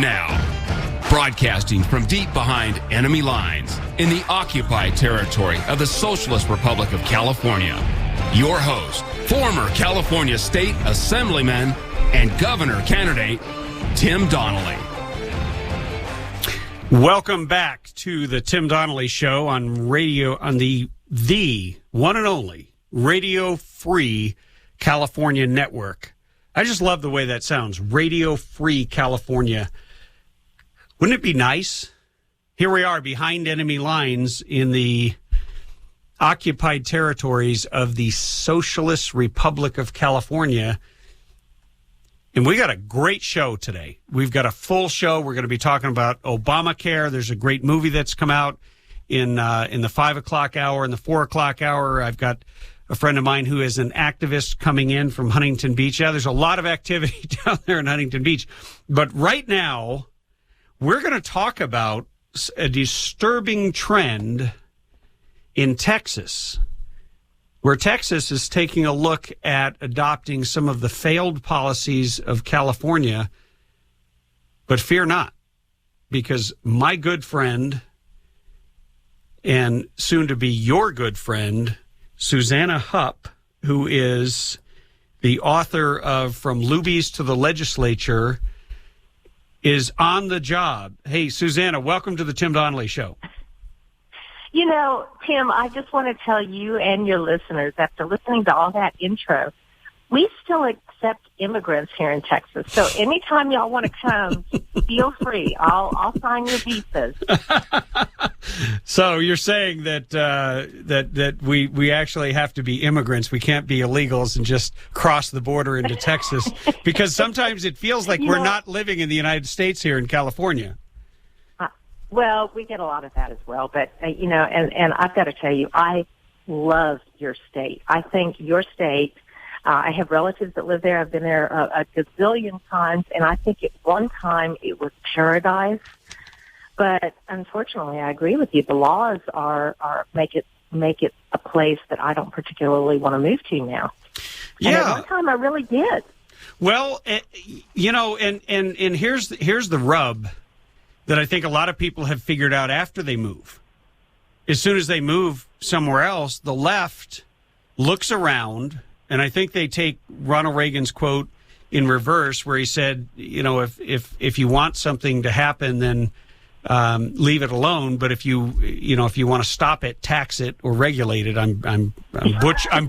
now, broadcasting from deep behind enemy lines in the occupied territory of the Socialist Republic of California, your host, former California State Assemblyman and Governor candidate, Tim Donnelly. Welcome back to the Tim Donnelly Show on radio, on the one and only Radio Free California Network. I just love the way that sounds, Radio Free California. Wouldn't it be nice? Here we are behind enemy lines in the occupied territories of the Socialist Republic of California. And we got a great show today. We've got a full show. We're going to be talking about Obamacare. There's a great movie that's come out in the 5 o'clock hour and the 4 o'clock hour. I've got a friend of mine who is an activist coming in from Huntington Beach. Yeah, there's a lot of activity down there in Huntington Beach. But right now, we're going to talk about a disturbing trend in Texas, where Texas is taking a look at adopting some of the failed policies of California. But fear not, because my good friend and soon to be your good friend, Susanna Hupp, who is the author of From Lubies to the Legislature, is on the job. Hey, Susanna, welcome to the Tim Donnelly Show. You know, Tim, I just want to tell you and your listeners, after listening to all that intro, we still accept immigrants here in Texas. So anytime y'all want to come, feel free. I'll sign your visas. So you're saying that that we actually have to be immigrants. We can't be illegals and just cross the border into Texas, because sometimes it feels like we're not living in the United States here in California. Well, we get a lot of that as well. But, and I've got to tell you, I love your state. I think your state, I have relatives that live there. I've been there a gazillion times, and I think at one time it was paradise. But unfortunately, I agree with you. The laws are make it a place that I don't particularly want to move to now. Yeah. And at one time I really did. Well, and here's the rub that I think a lot of people have figured out after they move. As soon as they move somewhere else, the left looks around, and I think they take Ronald Reagan's quote in reverse, where he said, if you want something to happen, then leave it alone. But if you want to stop it, tax it or regulate it. I'm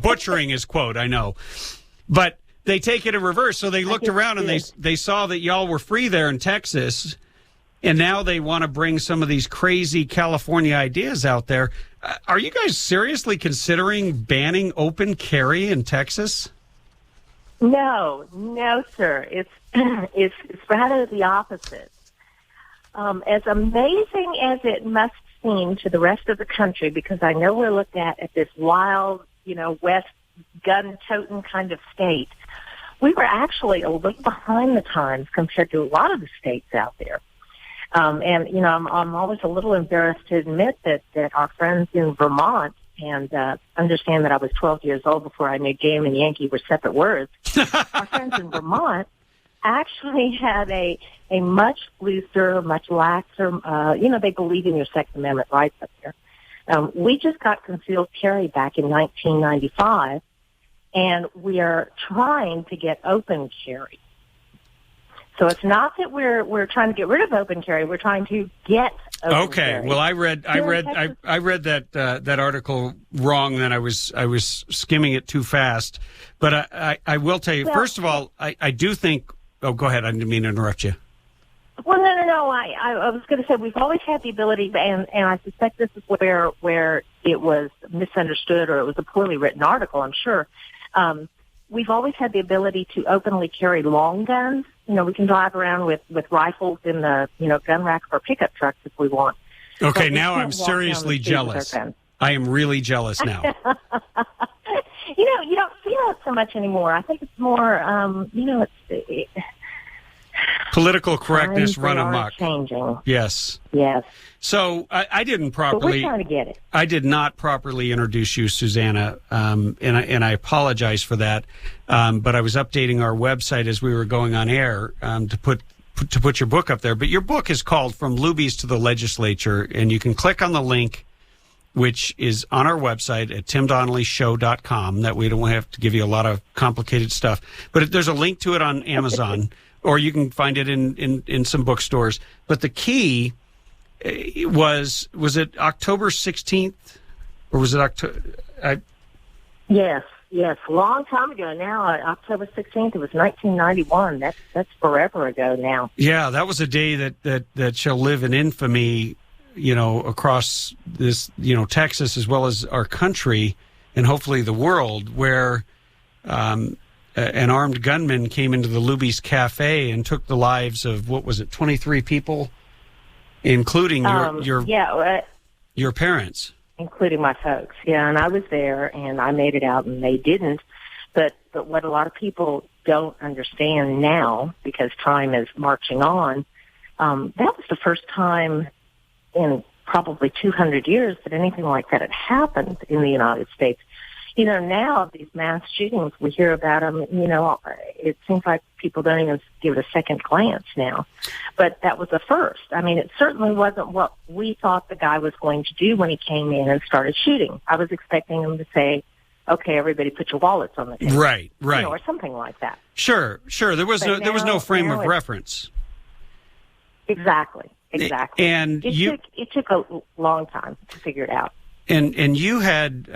butchering his quote, I know, but they take it in reverse. So they looked around and they saw that y'all were free there in Texas. And now they want to bring some of these crazy California ideas out there. Are you guys seriously considering banning open carry in Texas? No, sir. It's rather the opposite. As amazing as it must seem to the rest of the country, because I know we're looked at this wild, West gun-toting kind of state, we were actually a little behind the times compared to a lot of the states out there. I'm always a little embarrassed to admit that our friends in Vermont, and understand that I was 12 years old before I knew game and Yankee were separate words. Our friends in Vermont actually had a much looser, much laxer, they believe in your Second Amendment rights up there. We just got concealed carry back in 1995, and we are trying to get open carry. So it's not that we're trying to get rid of open carry. We're trying to get open carry. Okay. Well, I read that article wrong. Then I was skimming it too fast. But I will tell you, first of all, I do think. Oh, go ahead. I didn't mean to interrupt you. Well, no. I was going to say we've always had the ability, and I suspect this is where it was misunderstood or it was a poorly written article. I'm sure. We've always had the ability to openly carry long guns. We can drive around with rifles in the, gun rack of our pickup trucks if we want. Okay, now I'm seriously jealous. I am really jealous now. You don't feel it so much anymore. I think it's more, political correctness run amok. Changing. Yes. So I didn't properly. But we're trying to get it. I did not properly introduce you, Susanna, and I apologize for that. But I was updating our website as we were going on air to to put your book up there. But your book is called From Lubies to the Legislature, and you can click on the link, which is on our website at timdonnellyshow.com. That we don't have to give you a lot of complicated stuff. But there's a link to it on Amazon, or you can find it in some bookstores. But the key was it October 16th, or was it October? Yes, a long time ago now. October 16th, it was 1991. That's forever ago now. Yeah, that was a day that shall live in infamy, across this, Texas as well as our country and hopefully the world, where an armed gunman came into the Luby's Cafe and took the lives of, 23 people, including your parents. Including my folks, yeah, and I was there, and I made it out, and they didn't. But what a lot of people don't understand now, because time is marching on, that was the first time in probably 200 years that anything like that had happened in the United States. Now these mass shootings, we hear about them, it seems like people don't even give it a second glance now. But that was the first. I mean, it certainly wasn't what we thought the guy was going to do when he came in and started shooting. I was expecting him to say, okay, everybody put your wallets on the table. Right. Or something like that. Sure. There was no frame of reference. Exactly. And it took a long time to figure it out. And you had,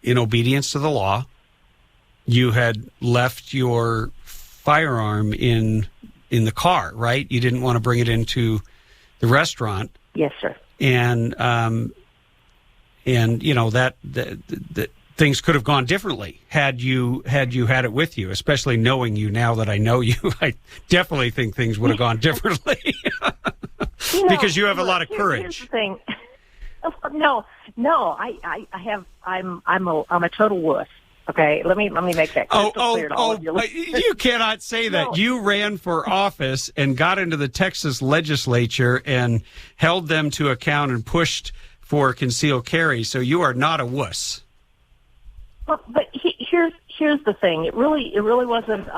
in obedience to the law, you had left your firearm in the car, right? You didn't want to bring it into the restaurant. Yes, sir. And that things could have gone differently had you had it with you. Especially knowing you now that I know you, I definitely think things would have gone differently because you have a lot of courage. Here's the thing. No, I'm a total wuss. Okay, let me make that crystal clear to all of you. You cannot say that. No. You ran for office and got into the Texas legislature and held them to account and pushed for concealed carry. So you are not a wuss. Well, but here's the thing. It really wasn't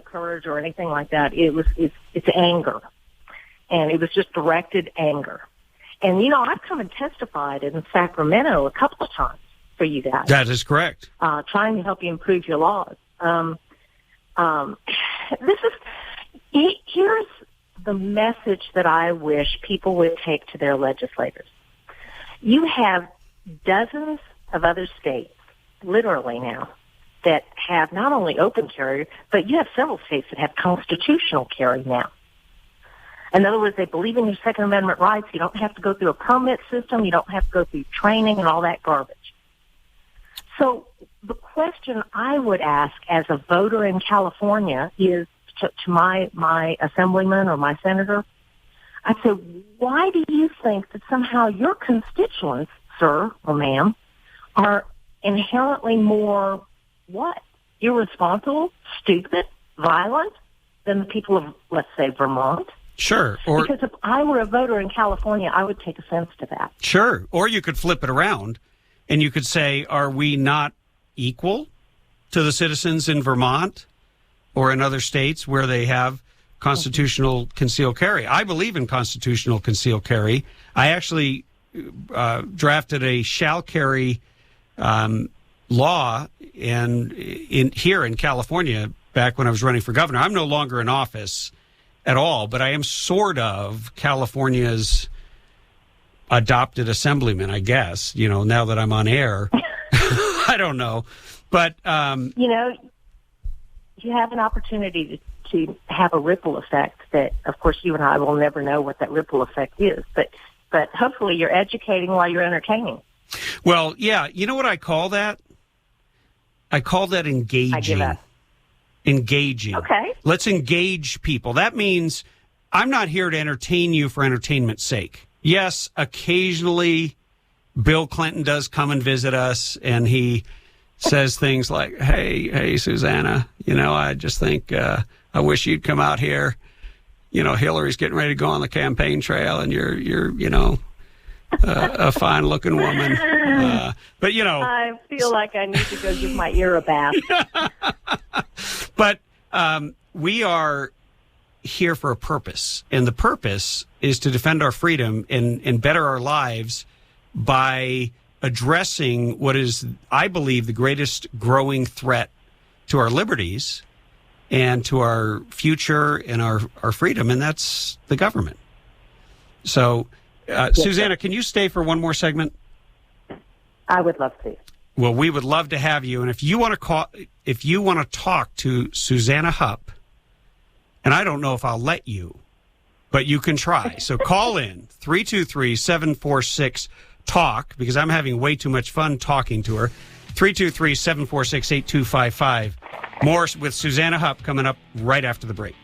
courage or anything like that. It's anger, and it was just directed anger. And, I've come and testified in Sacramento a couple of times for you guys. That is correct. Trying to help you improve your laws. Here's the message that I wish people would take to their legislators. You have dozens of other states, literally now, that have not only open carry, but you have several states that have constitutional carry now. In other words, they believe in your Second Amendment rights. You don't have to go through a permit system. You don't have to go through training and all that garbage. So the question I would ask as a voter in California is to my assemblyman or my senator, I'd say, why do you think that somehow your constituents, sir or ma'am, are inherently more, irresponsible, stupid, violent than the people of, let's say, Vermont? Sure. Because if I were a voter in California, I would take offense to that. Sure. Or you could flip it around and you could say, are we not equal to the citizens in Vermont or in other states where they have constitutional concealed carry? I believe in constitutional concealed carry. I actually drafted a shall carry law here in California back when I was running for governor. I'm no longer in office at all, but I am sort of California's adopted assemblyman, I guess, now that I'm on air. I don't know. But, you have an opportunity to have a ripple effect that, of course, you and I will never know what that ripple effect is. But hopefully you're educating while you're entertaining. Well, yeah. You know what I call that? I call that engaging. I give up. Engaging. Okay. Let's engage people. That means I'm not here to entertain you for entertainment's sake. Yes, occasionally Bill Clinton does come and visit us, and he says things like, hey, Susanna, I just think I wish you'd come out here. Hillary's getting ready to go on the campaign trail, and you're a fine-looking woman. But, I feel like I need to go give my ear a bath. But we are here for a purpose, and the purpose is to defend our freedom and better our lives by addressing what is, I believe, the greatest growing threat to our liberties and to our future and our freedom, and that's the government. So, Yes, Susanna, can you stay for one more segment? I would love to. Well, we would love to have you, and if you want to talk to Susanna Hupp, and I don't know if I'll let you, but you can try. So call in 323-746-TALK, because I'm having way too much fun talking to her. 323-746-8255. More with Susanna Hupp coming up right after the break.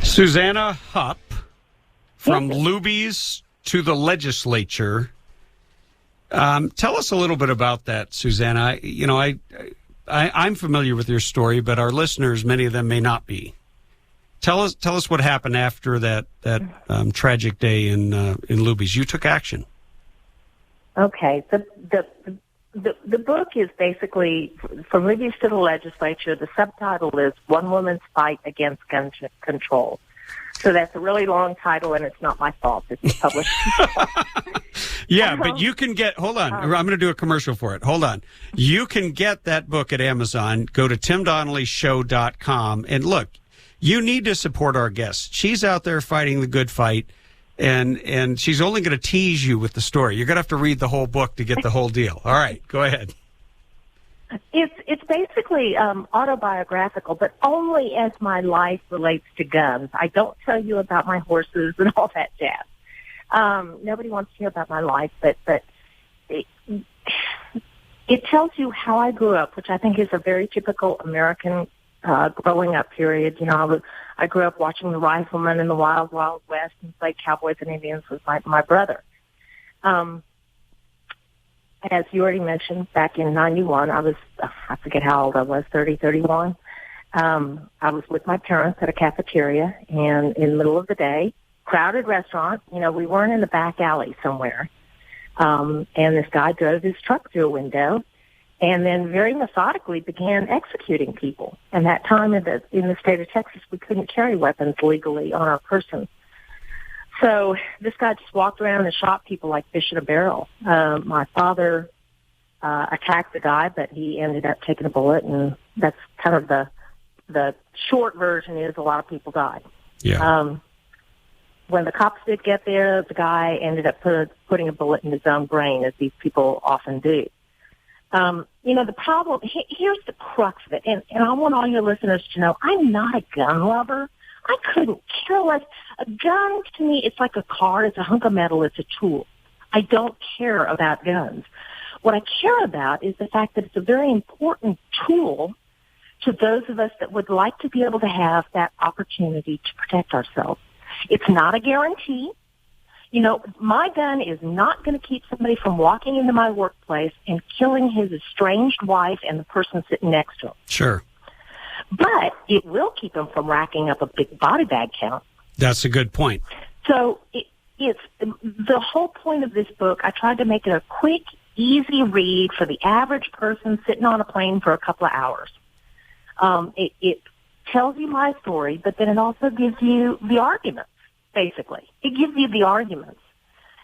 Susanna Hupp, from Luby's to the legislature. Tell us a little bit about that, Susanna. I'm familiar with your story, but our listeners, many of them may not be. Tell us what happened after that tragic day in Luby's. You took action. Okay. The book is basically From Luby's to the Legislature. The subtitle is One Woman's Fight Against Gun Control. So that's a really long title, and it's not my fault. It's published. Yeah, but you can get, hold on, I'm going to do a commercial for it. Hold on. You can get that book at Amazon. Go to timdonnellyshow.com. And look, you need to support our guest. She's out there fighting the good fight, and she's only going to tease you with the story. You're going to have to read the whole book to get the whole deal. All right, go ahead. It's basically autobiographical, but only as my life relates to guns. I don't tell you about my horses and all that jazz. Nobody wants to hear about my life, but it tells you how I grew up, which I think is a very typical American growing up period. You know, I grew up watching the Riflemen in the Wild Wild West and played Cowboys and Indians with my brother. As you already mentioned, back in 91, I forget how old I was, 30, 31. I was with my parents at a cafeteria, and in the middle of the day, crowded restaurant, you know, we weren't in the back alley somewhere. And this guy drove his truck through a window and then very methodically began executing people. And that time in the state of Texas, we couldn't carry weapons legally on our person. So this guy just walked around and shot people like fish in a barrel. My father attacked the guy, but he ended up taking a bullet, and that's kind of the short version is a lot of people died. Yeah. When the cops did get there, the guy ended up putting a bullet in his own brain, as these people often do. You know, the problem, here's the crux of it, and I want all your listeners to know, I'm not a gun lover. I couldn't care less. A gun, to me, it's like a car. It's a hunk of metal. It's a tool. I don't care about guns. What I care about is the fact that it's a very important tool to those of us that would like to be able to have that opportunity to protect ourselves. It's not a guarantee. You know, my gun is not going to keep somebody from walking into my workplace and killing his estranged wife and the person sitting next to him. Sure. But it will keep him from racking up a big body bag count. That's a good point. So it's the whole point of this book. I tried to make it a quick, easy read for the average person sitting on a plane for a couple of hours. It tells you my story, but then it also gives you the arguments, basically. It gives you the arguments.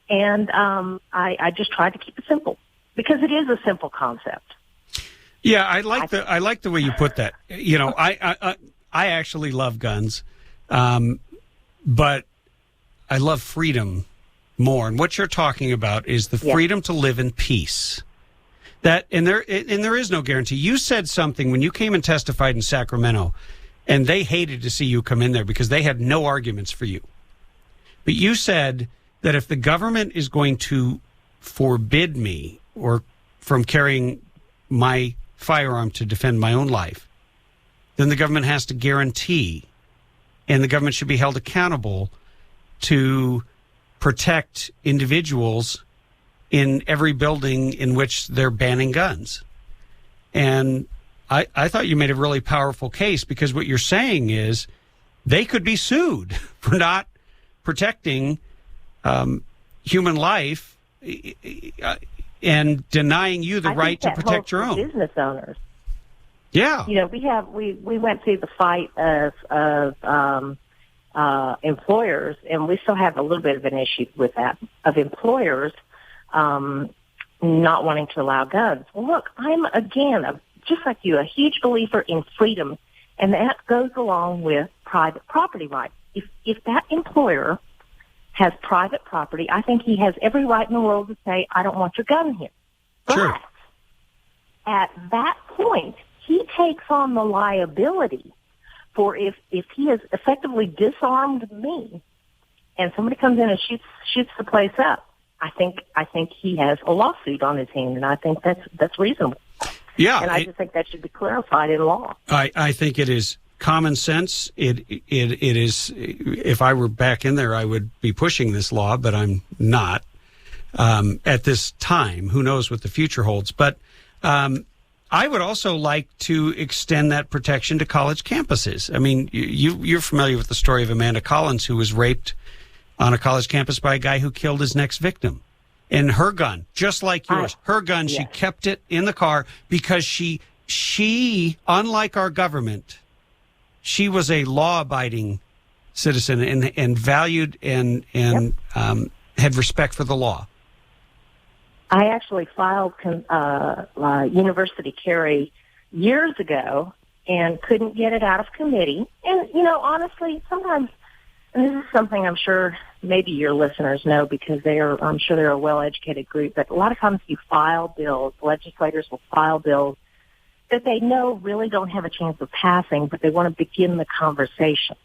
And I just tried to keep it simple because it is a simple concept. Yeah, I like the way you put that. You know, I actually love guns, but I love freedom more. And what you're talking about is the freedom to live in peace. That and there is no guarantee. You said something when you came and testified in Sacramento, and they hated to see you come in there because they had no arguments for you. But you said that if the government is going to forbid me or from carrying my firearm to defend my own life, then the government has to guarantee, and the government should be held accountable to protect individuals in every building in which they're banning guns. And I thought you made a really powerful case, because what you're saying is they could be sued for not protecting human life and denying you the right to protect your own. Business owners. Yeah. You know, we went through the fight of employers, and we still have a little bit of an issue with that, of employers not wanting to allow guns. Well, look, I'm, again, just like you, a huge believer in freedom, and that goes along with private property rights. If that employer has private property, I think he has every right in the world to say, I don't want your gun here. Sure. But at that point, he takes on the liability for if he has effectively disarmed me and somebody comes in and shoots the place up, I think he has a lawsuit on his hand, and I think that's reasonable. Yeah. And I just think that should be clarified in law. I think it is common sense. It is. If I were back in there, I would be pushing this law, but I'm not at this time. Who knows what the future holds? But I would also like to extend that protection to college campuses. I mean, you're familiar with the story of Amanda Collins, who was raped on a college campus by a guy who killed his next victim. And her gun, just like yours, her gun, yes. She kept it in the car because she, unlike our government, she was a law-abiding citizen and valued and yep. Had respect for the law. I actually filed university carry years ago and couldn't get it out of committee. And, you know, honestly, sometimes, and this is something I'm sure maybe your listeners know because I'm sure they're a well-educated group, but a lot of times you file bills, legislators will file bills that they know really don't have a chance of passing, but they want to begin the conversation.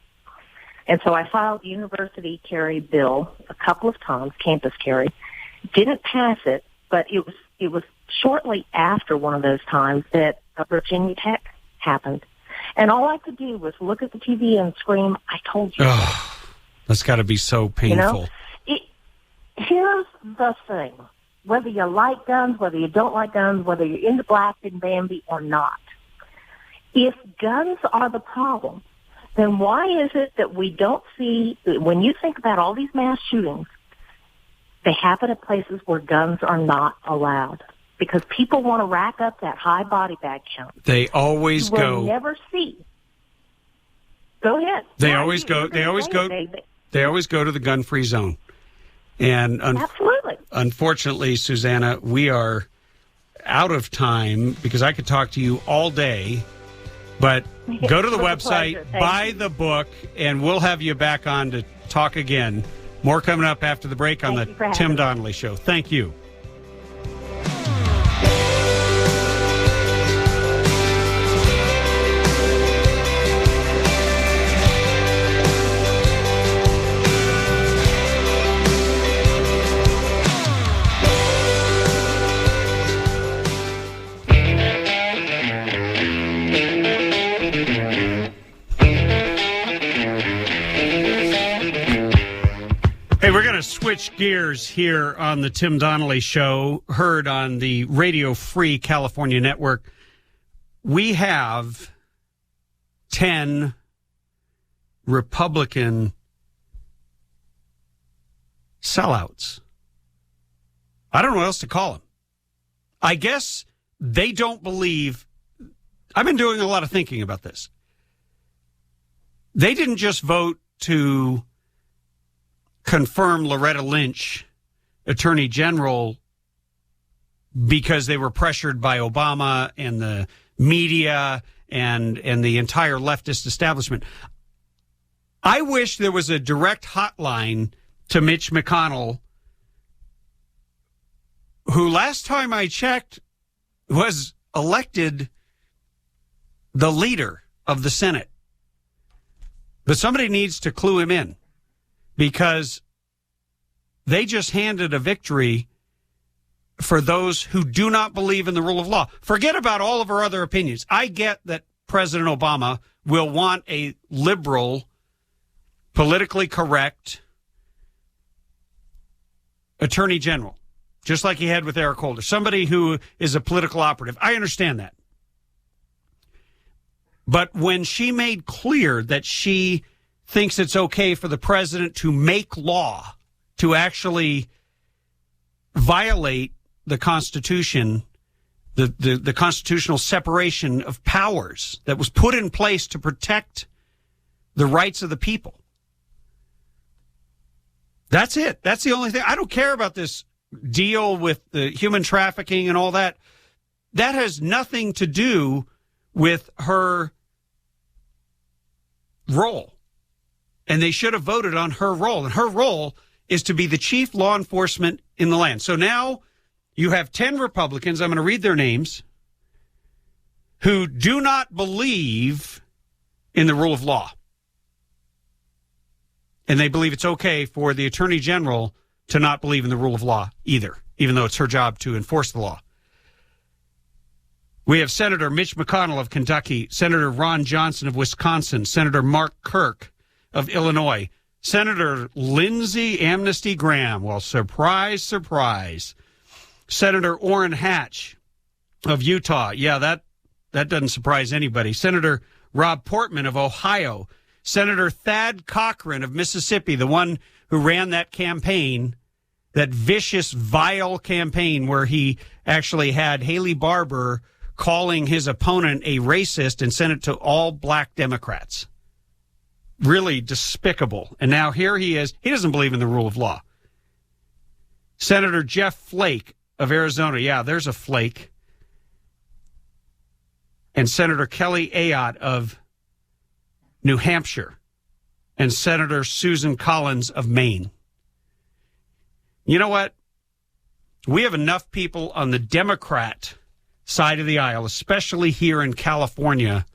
And so I filed the university carry bill a couple of times, campus carry, didn't pass it, but it was shortly after one of those times that Virginia Tech happened. And all I could do was look at the TV and scream, I told you so. That's got to be so painful. You know, here's the thing. Whether you like guns, whether you don't like guns, whether you're into Black and Bambi or not, if guns are the problem, then why is it that we don't see, when you think about all these mass shootings, they happen at places where guns are not allowed because people want to rack up that high body bag count. They always go. We'll never see. Go ahead. They always go to the gun-free zone. And absolutely. Unfortunately, Susanna, we are out of time because I could talk to you all day. But go to the website, buy the book, and we'll have you back on to talk again. More coming up after the break on the Tim Donnelly Show. Thank you. Hey, we're going to switch gears here on the Tim Donnelly Show, heard on the Radio Free California Network. We have 10 Republican sellouts. I don't know what else to call them. I guess they don't believe. I've been doing a lot of thinking about this. They didn't just vote to confirm Loretta Lynch, Attorney General, because they were pressured by Obama and the media and the entire leftist establishment. I wish there was a direct hotline to Mitch McConnell, who last time I checked was elected the leader of the Senate. But somebody needs to clue him in, because they just handed a victory for those who do not believe in the rule of law. Forget about all of our other opinions. I get that President Obama will want a liberal, politically correct attorney general, just like he had with Eric Holder, somebody who is a political operative. I understand that. But when she made clear that she thinks it's okay for the president to make law, to actually violate the Constitution, the constitutional separation of powers that was put in place to protect the rights of the people. That's it. That's the only thing. I don't care about this deal with the human trafficking and all that. That has nothing to do with her role. And they should have voted on her role. And her role is to be the chief law enforcement in the land. So now you have 10 Republicans, I'm going to read their names, who do not believe in the rule of law. And they believe it's okay for the Attorney General to not believe in the rule of law either, even though it's her job to enforce the law. We have Senator Mitch McConnell of Kentucky, Senator Ron Johnson of Wisconsin, Senator Mark Kirk of Illinois, Senator Lindsey Amnesty Graham. Well, surprise, surprise. Senator Orrin Hatch of Utah. Yeah, that doesn't surprise anybody. Senator Rob Portman of Ohio. Senator Thad Cochran of Mississippi, the one who ran that campaign, that vicious, vile campaign where he actually had Haley Barbour calling his opponent a racist and sent it to all black Democrats. Really despicable. And now here he is. He doesn't believe in the rule of law. Senator Jeff Flake of Arizona. Yeah, there's a Flake. And Senator Kelly Ayotte of New Hampshire. And Senator Susan Collins of Maine. You know what? We have enough people on the Democrat side of the aisle, especially here in California,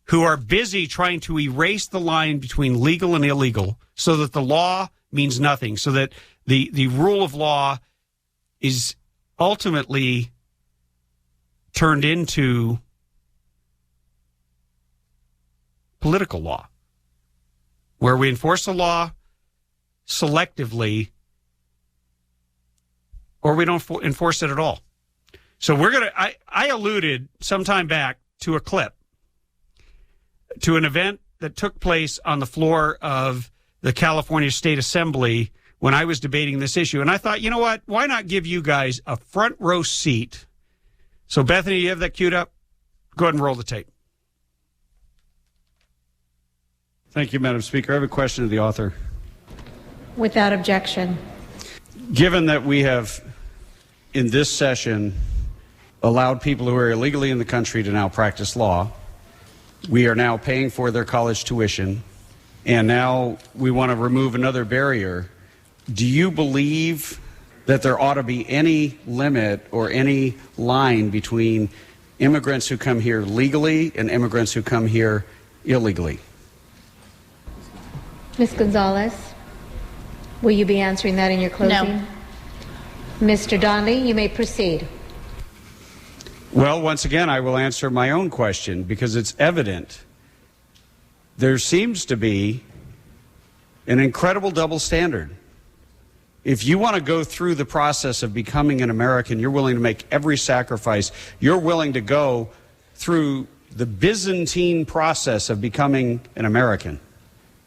who are busy trying to erase the line between legal and illegal so that the law means nothing, so that the rule of law is ultimately turned into political law, where we enforce the law selectively or we don't enforce it at all. So we're going to, I alluded sometime back to a clip, to an event that took place on the floor of the California State Assembly when I was debating this issue. And I thought, you know what? Why not give you guys a front row seat? So, Bethany, you have that queued up? Go ahead and roll the tape. Thank you, Madam Speaker. I have a question of the author. Without objection. Given that we have, in this session, allowed people who are illegally in the country to now practice law, we are now paying for their college tuition, and now we want to remove another barrier. Do you believe that there ought to be any limit or any line between immigrants who come here legally and immigrants who come here illegally? Ms. Gonzalez, will you be answering that in your closing? No. Mr. Donnelly, you may proceed. Well, once again, I will answer my own question because it's evident there seems to be an incredible double standard. If you want to go through the process of becoming an American, you're willing to make every sacrifice. You're willing to go through the Byzantine process of becoming an American,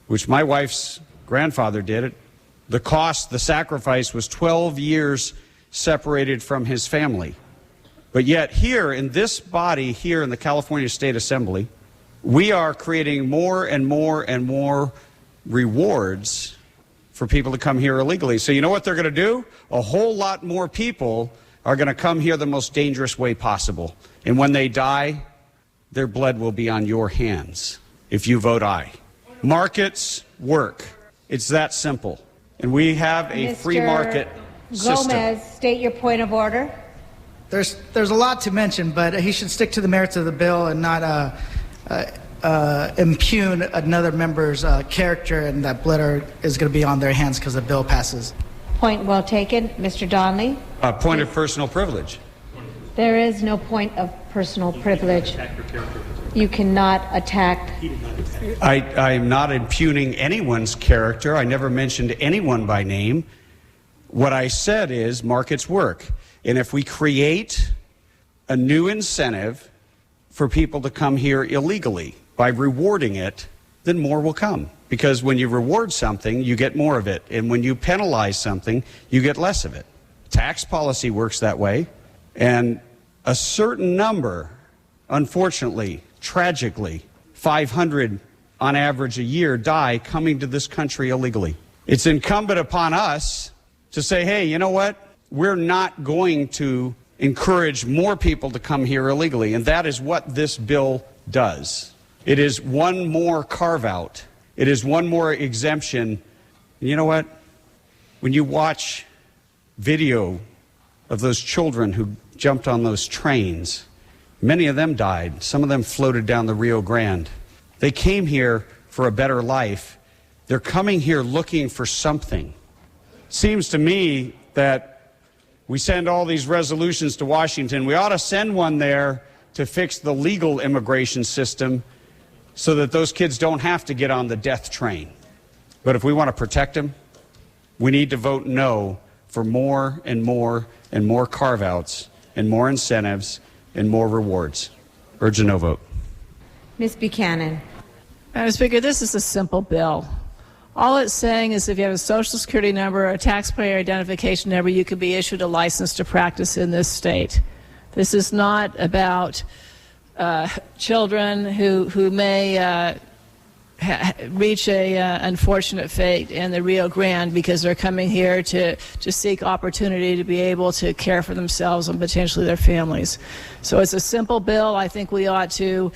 which my wife's grandfather did. The cost, the sacrifice was 12 years separated from his family. But yet here in this body, here in the California State Assembly, we are creating more and more and more rewards for people to come here illegally. So you know what they're going to do? A whole lot more people are going to come here the most dangerous way possible. And when they die, their blood will be on your hands if you vote aye. Markets work. It's that simple. And we have a free market system. Gomez, state your point of order. There's a lot to mention, but he should stick to the merits of the bill and not impugn another member's character, and that blood is going to be on their hands because the bill passes. Point well taken. Mr. Donnelly? A point of personal privilege. There is no point of personal privilege. You cannot attack. I am not impugning anyone's character. I never mentioned anyone by name. What I said is markets work. And if we create a new incentive for people to come here illegally by rewarding it, then more will come. Because when you reward something, you get more of it. And when you penalize something, you get less of it. Tax policy works that way. And a certain number, unfortunately, tragically, 500 on average a year die coming to this country illegally. It's incumbent upon us to say, hey, you know what? We're not going to encourage more people to come here illegally. And that is what this bill does. It is one more carve-out. It is one more exemption. And you know what? When you watch video of those children who jumped on those trains, many of them died. Some of them floated down the Rio Grande. They came here for a better life. They're coming here looking for something. Seems to me that we send all these resolutions to Washington. We ought to send one there to fix the legal immigration system so that those kids don't have to get on the death train. But if we want to protect them, we need to vote no for more and more and more carve-outs and more incentives and more rewards. Urge a no vote. Ms. Buchanan? Madam Speaker, this is a simple bill. All it's saying is if you have a Social Security number or a taxpayer identification number, you can be issued a license to practice in this state. This is not about children who may reach a unfortunate fate in the Rio Grande because they're coming here to seek opportunity to be able to care for themselves and potentially their families. So it's a simple bill. I think we ought to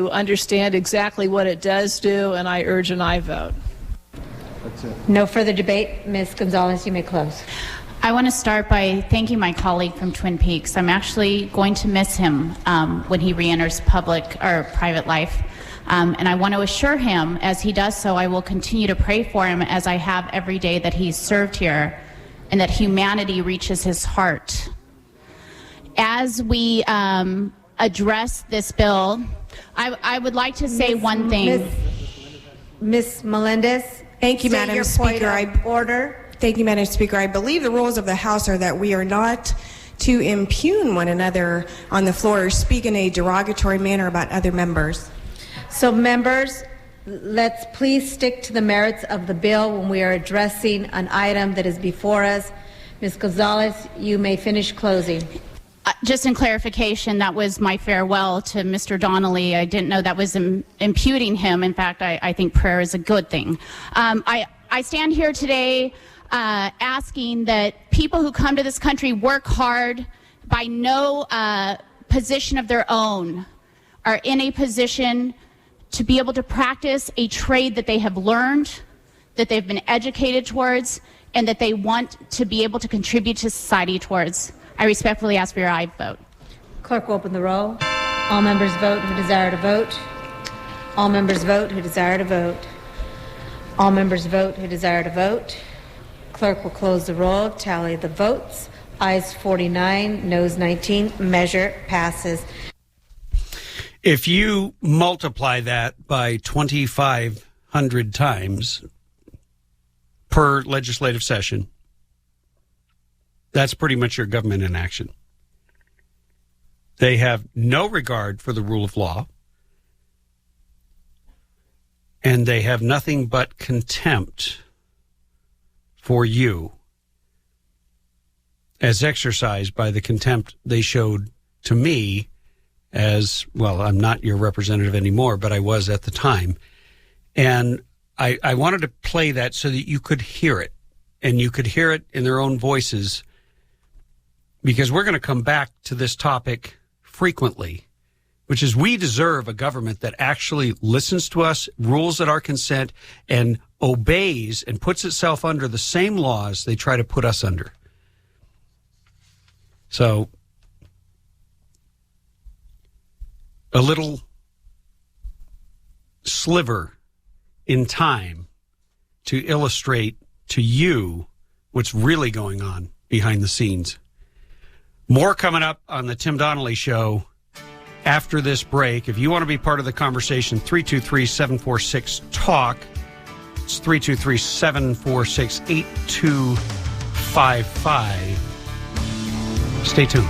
understand exactly what it does do, and I urge an aye vote. That's it. No further debate. Ms. Gonzalez, you may close. I want to start by thanking my colleague from Twin Peaks. I'm actually going to miss him when he re-enters public or private life. And I want to assure him, as he does so, I will continue to pray for him as I have every day that he's served here, and that humanity reaches his heart. As we address this bill, I would like to say one thing. Ms. Melendez? Thank you, Madam Speaker. Order. Thank you, Madam Speaker. I believe the rules of the House are that we are not to impugn one another on the floor or speak in a derogatory manner about other members. So, members, let's please stick to the merits of the bill when we are addressing an item that is before us. Ms. Gonzalez, you may finish closing. Just in clarification, that was my farewell to Mr. Donnelly. I didn't know that was imputing him. In fact, I think prayer is a good thing. I stand here today asking that people who come to this country work hard by no position of their own are in a position to be able to practice a trade that they have learned, that they've been educated towards, and that they want to be able to contribute to society towards. I respectfully ask for your aye vote. Clerk will open the roll. All members vote who desire to vote. All members vote who desire to vote. All members vote who desire to vote. Clerk will close the roll, tally the votes. Ayes 49, noes 19. Measure passes. If you multiply that by 2,500 times per legislative session, that's pretty much your government in action. They have no regard for the rule of law, and they have nothing but contempt for you, as exercised by the contempt they showed to me as, well, I'm not your representative anymore, but I was at the time. And I wanted to play that so that you could hear it, and you could hear it in their own voices, because we're going to come back to this topic frequently, which is we deserve a government that actually listens to us, rules at our consent, and obeys and puts itself under the same laws they try to put us under. So, a little sliver in time to illustrate to you what's really going on behind the scenes. More coming up on the Tim Donnelly Show after this break. If you want to be part of the conversation, 323-746-TALK. It's 323-746-8255. Stay tuned.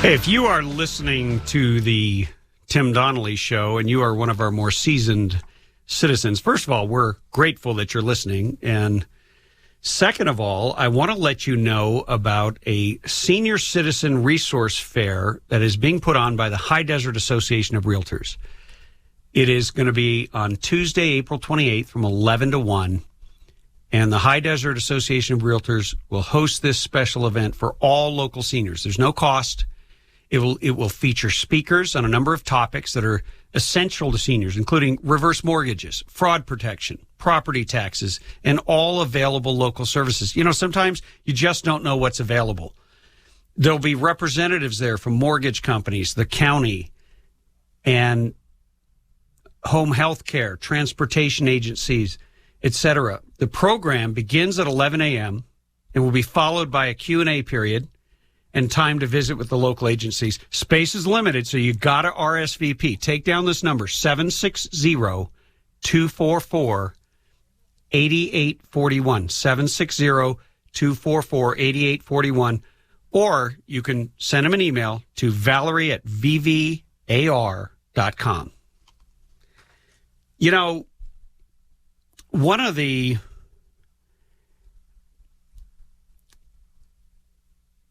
Hey, if you are listening to the Tim Donnelly Show and you are one of our more seasoned citizens, first of all, we're grateful that you're listening. And second of all, I want to let you know about a senior citizen resource fair that is being put on by the High Desert Association of Realtors. It is going to be on Tuesday, April 28th from 11 to 1. And the High Desert Association of Realtors will host this special event for all local seniors. There's no cost. It will feature speakers on a number of topics that are essential to seniors, including reverse mortgages, fraud protection, property taxes, and all available local services. You know, sometimes you just don't know what's available. There'll be representatives there from mortgage companies, the county, and home health care, transportation agencies, etc. The program begins at 11 a.m. and will be followed by a Q&A period and time to visit with the local agencies. Space is limited, so you got to RSVP. Take down this number, 760-244-8841, 760-244-8841, or you can send them an email to Valerie@vvar.com. You know, one of the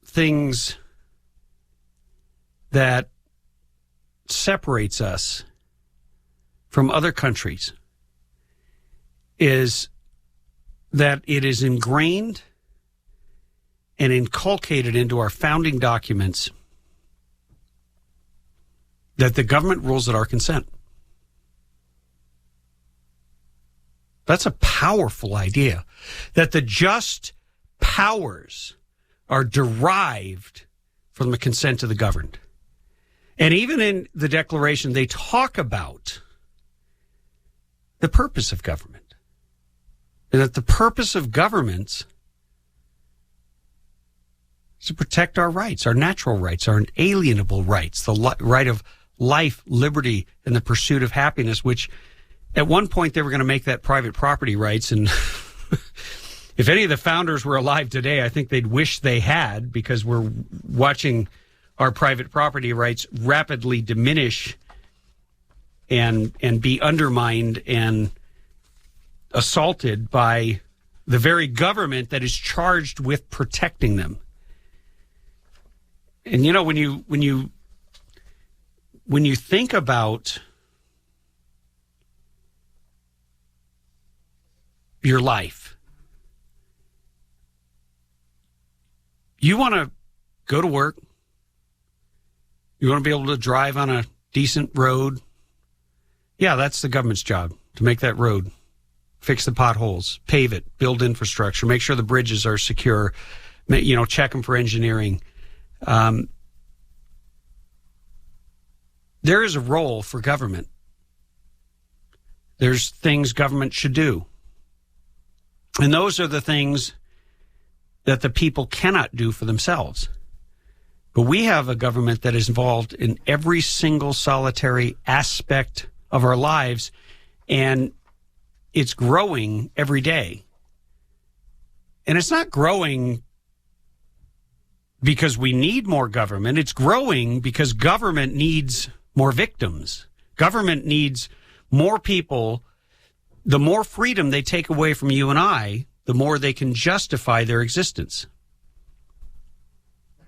things that separates us from other countries is that it is ingrained and inculcated into our founding documents that the government rules at our consent. That's a powerful idea, that the just powers are derived from the consent of the governed. And even in the Declaration, they talk about the purpose of government. And that the purpose of government is to protect our rights, our natural rights, our inalienable rights, the right of life, liberty, and the pursuit of happiness, which at one point they were going to make that private property rights. And if any of the founders were alive today, I think they'd wish they had, because we're watching our private property rights rapidly diminish and be undermined and assaulted by the very government that is charged with protecting them. And you know, when you think about your life, you want to go to work. You want to be able to drive on a decent road. Yeah, that's the government's job, to make that road, fix the potholes, pave it, build infrastructure, make sure the bridges are secure, you know, check them for engineering. There is a role for government. There's things government should do. And those are the things that the people cannot do for themselves. But we have a government that is involved in every single solitary aspect of our lives, and it's growing every day. And it's not growing because we need more government. It's growing because government needs more victims. Government needs more people. The more freedom they take away from you and I, the more they can justify their existence.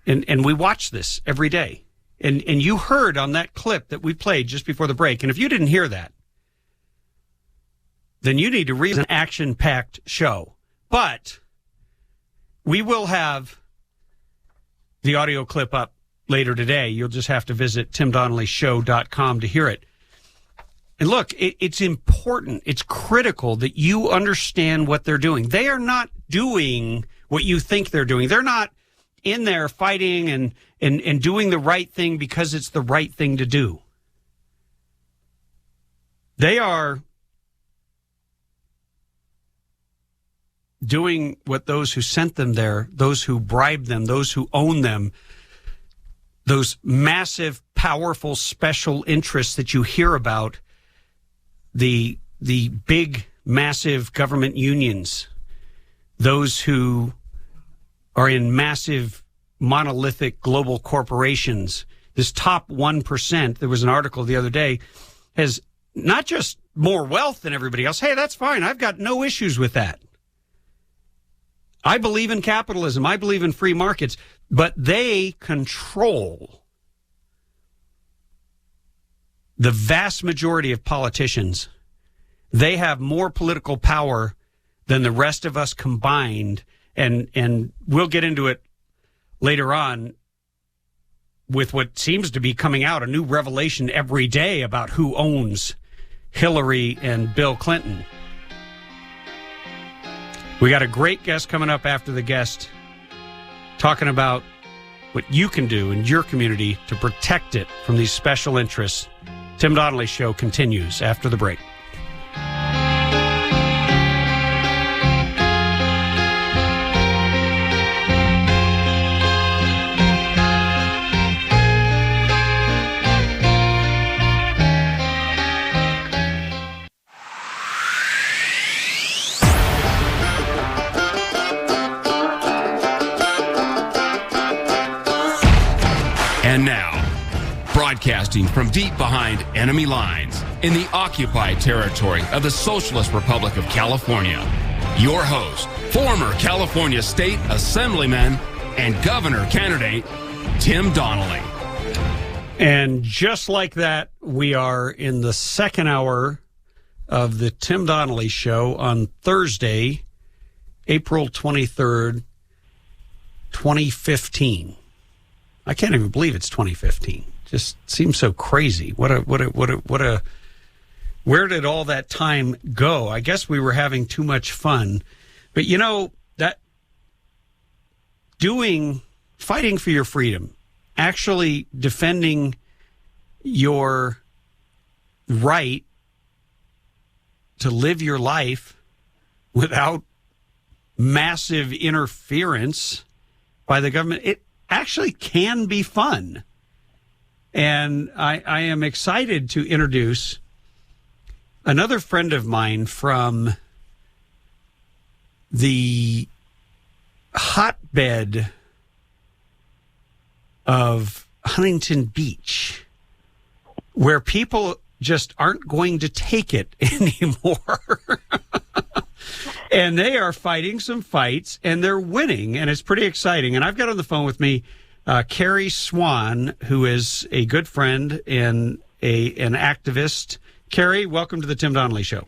And we watch this every day. And you heard on that clip that we played just before the break, and if you didn't hear that, then you need to read an action-packed show. But we will have the audio clip up later today. You'll just have to visit timdonnellyshow.com to hear it. And look, it's important, it's critical that you understand what they're doing. They are not doing what you think they're doing. They're not in there fighting and doing the right thing because it's the right thing to do. They are doing what those who sent them there, those who bribed them, those who own them, those massive, powerful special interests that you hear about, the big, massive government unions, those who are in massive, monolithic global corporations. This top 1%, there was an article the other day, has not just more wealth than everybody else. Hey, that's fine. I've got no issues with that. I believe in capitalism. I believe in free markets. But they control the vast majority of politicians. They have more political power than the rest of us combined. And we'll get into it later on with what seems to be coming out, a new revelation every day about who owns Hillary and Bill Clinton. We got a great guest coming up after the guest talking about what you can do in your community to protect it from these special interests. Tim Donnelly Show continues after the break. And now, broadcasting from deep behind enemy lines in the occupied territory of the Socialist Republic of California, your host, former California State Assemblyman and Governor candidate, Tim Donnelly. And just like that, we are in the second hour of the Tim Donnelly Show on Thursday, April 23rd, 2015. I can't even believe it's 2015. Just seems so crazy. Where did all that time go? I guess we were having too much fun. But you know, that fighting for your freedom, actually defending your right to live your life without massive interference by the government, it actually can be fun. And I am excited to introduce another friend of mine from the hotbed of Huntington Beach, where people just aren't going to take it anymore. And they are fighting some fights, and they're winning, and it's pretty exciting. And I've got on the phone with me Carrie Swan, who is a good friend and an activist. Carrie, welcome to the Tim Donnelly Show.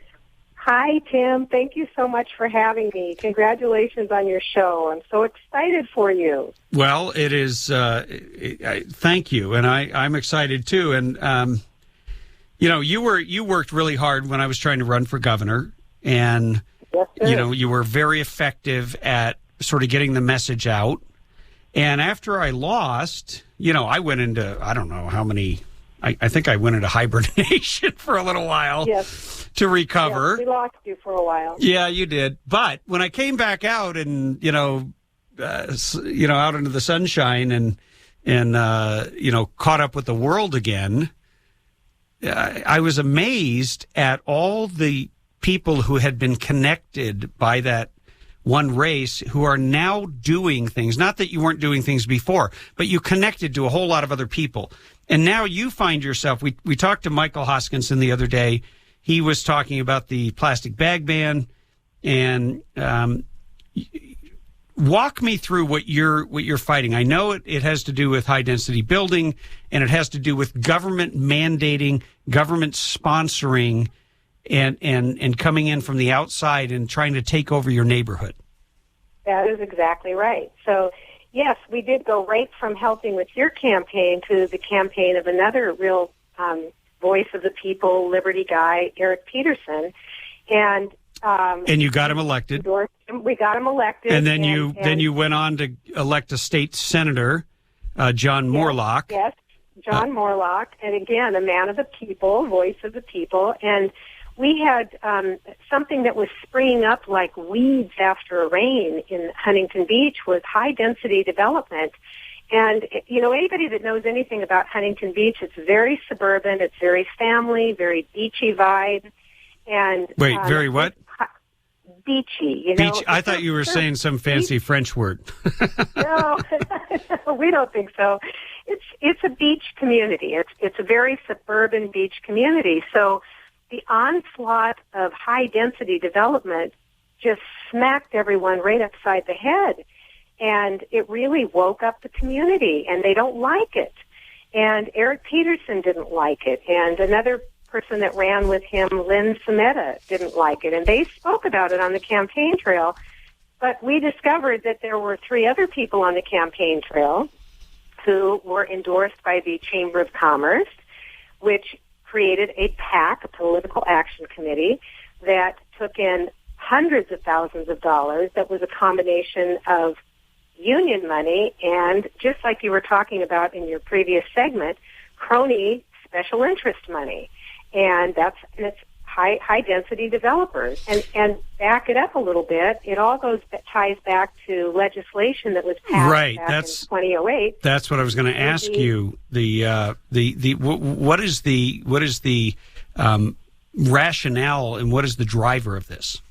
Hi, Tim. Thank you so much for having me. Congratulations on your show. I'm so excited for you. Well, it is. Thank you, and I'm excited too. And you know, you worked really hard when I was trying to run for governor, and yes, sir. You know, you were very effective at sort of getting the message out. And after I lost, you know, I went into, I don't know how many, I think I went into hibernation for a little while to recover. Yes, we lost you for a while. Yeah, you did. But when I came back out and, out into the sunshine and caught up with the world again, I was amazed at all the people who had been connected by that one race who are now doing things. Not that you weren't doing things before, but you connected to a whole lot of other people. And now you find yourself, we talked to Michael Hoskinson the other day. He was talking about the plastic bag ban. And walk me through what you're fighting. I know it has to do with high density building, and it has to do with government mandating, government sponsoring, and coming in from the outside and trying to take over your neighborhood. That is exactly right. So, yes, we did go right from helping with your campaign to the campaign of another real voice of the people, Liberty guy, Eric Peterson, and you got him elected. We got him elected, and then you went on to elect a state senator, John Moorlach. Yes, John Moorlach, and again, a man of the people, voice of the people, and we had something that was springing up like weeds after a rain in Huntington Beach was high-density development. And, you know, anybody that knows anything about Huntington Beach, it's very suburban, it's very family, very beachy vibe. And wait, very what? Beachy, you know. Beach. I thought you were saying some fancy French word. No, we don't think so. It's a beach community. It's a very suburban beach community. So the onslaught of high-density development just smacked everyone right upside the head. And it really woke up the community, and they don't like it. And Eric Peterson didn't like it, and another person that ran with him, Lynn Sameta, didn't like it. And they spoke about it on the campaign trail. But we discovered that there were 3 other people on the campaign trail who were endorsed by the Chamber of Commerce, which created a PAC, a Political Action Committee, that took in hundreds of thousands of dollars. That was a combination of union money and, just like you were talking about in your previous segment, crony special interest money. And it's high density developers. And back it up a little bit, it all ties back to legislation that was passed back in 2008. That's what I was going to ask you. What is the rationale, and what is the driver of this?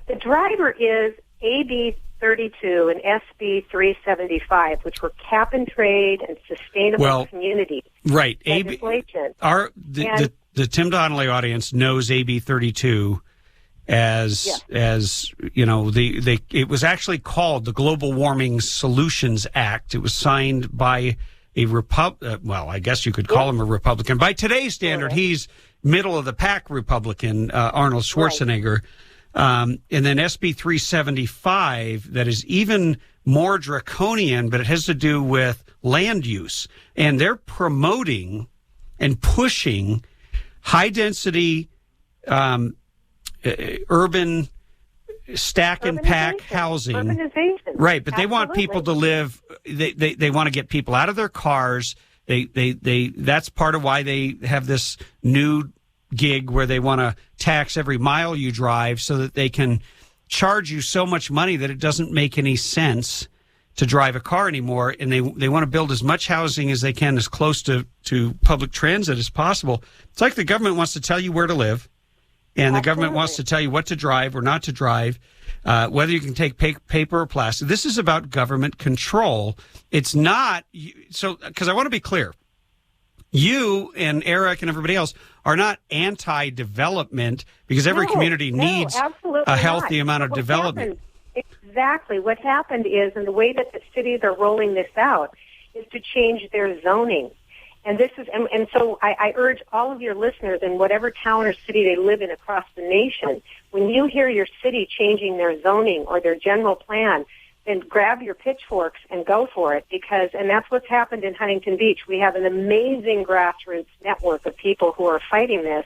The driver is AB 32 and SB 375, which were cap and trade and sustainable communities. Right. Legislation. The Tim Donnelly audience knows AB 32 as you know, it was actually called the Global Warming Solutions Act. It was signed by a well, I guess you could call him a Republican. By today's standard, he's middle of the pack Republican, Arnold Schwarzenegger. Right. And then SB 375, that is even more draconian, but it has to do with land use. And they're promoting and pushing high-density urban stack and pack housing. Urbanization. Right, but they want people to live, they want to get people out of their cars. That's part of why they have this new gig where they want to tax every mile you drive so that they can charge you so much money that it doesn't make any sense to drive a car anymore. And they want to build as much housing as they can as close to public transit as possible. It's like the government wants to tell you where to live, and the government wants to tell you what to drive or not to drive, whether you can take paper or plastic. This is about government control. It's not so, because I want to be clear. You and Eric and everybody else are not anti-development, because every community needs a healthy amount of development. Exactly. What happened is, and the way that the cities are rolling this out, is to change their zoning. And this is, and so I urge all of your listeners in whatever town or city they live in across the nation, when you hear your city changing their zoning or their general plan, then grab your pitchforks and go for it, and that's what's happened in Huntington Beach. We have an amazing grassroots network of people who are fighting this,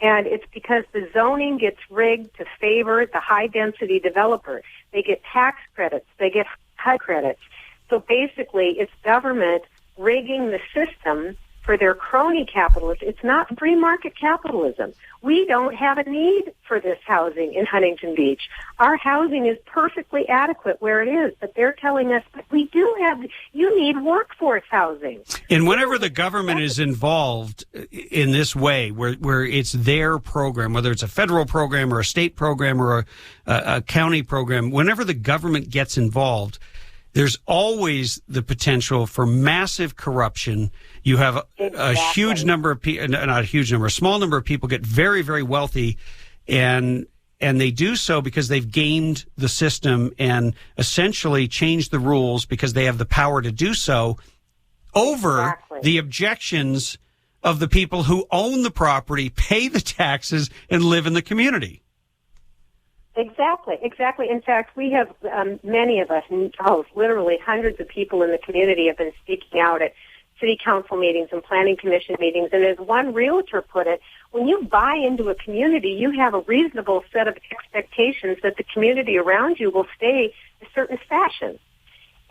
and it's because the zoning gets rigged to favor the high-density developer. They get tax credits. They get HUD credits. So basically, it's government rigging the system for their crony capitalism. It's not free market capitalism. We don't have a need for this housing in Huntington Beach. Our housing is perfectly adequate where it is, but they're telling us, but we do have, you need workforce housing. And whenever the government is involved in this way, where it's their program, whether it's a federal program or a state program or a county program, whenever the government gets involved, there's always the potential for massive corruption. You have a huge number of people, not a huge number, a small number of people get very, very wealthy, and and they do so because they've gamed the system and essentially changed the rules because they have the power to do so over the objections of the people who own the property, pay the taxes, and live in the community. Exactly. In fact, we have many of us, literally hundreds of people in the community have been speaking out at city council meetings and planning commission meetings. And as one realtor put it, when you buy into a community, you have a reasonable set of expectations that the community around you will stay a certain fashion.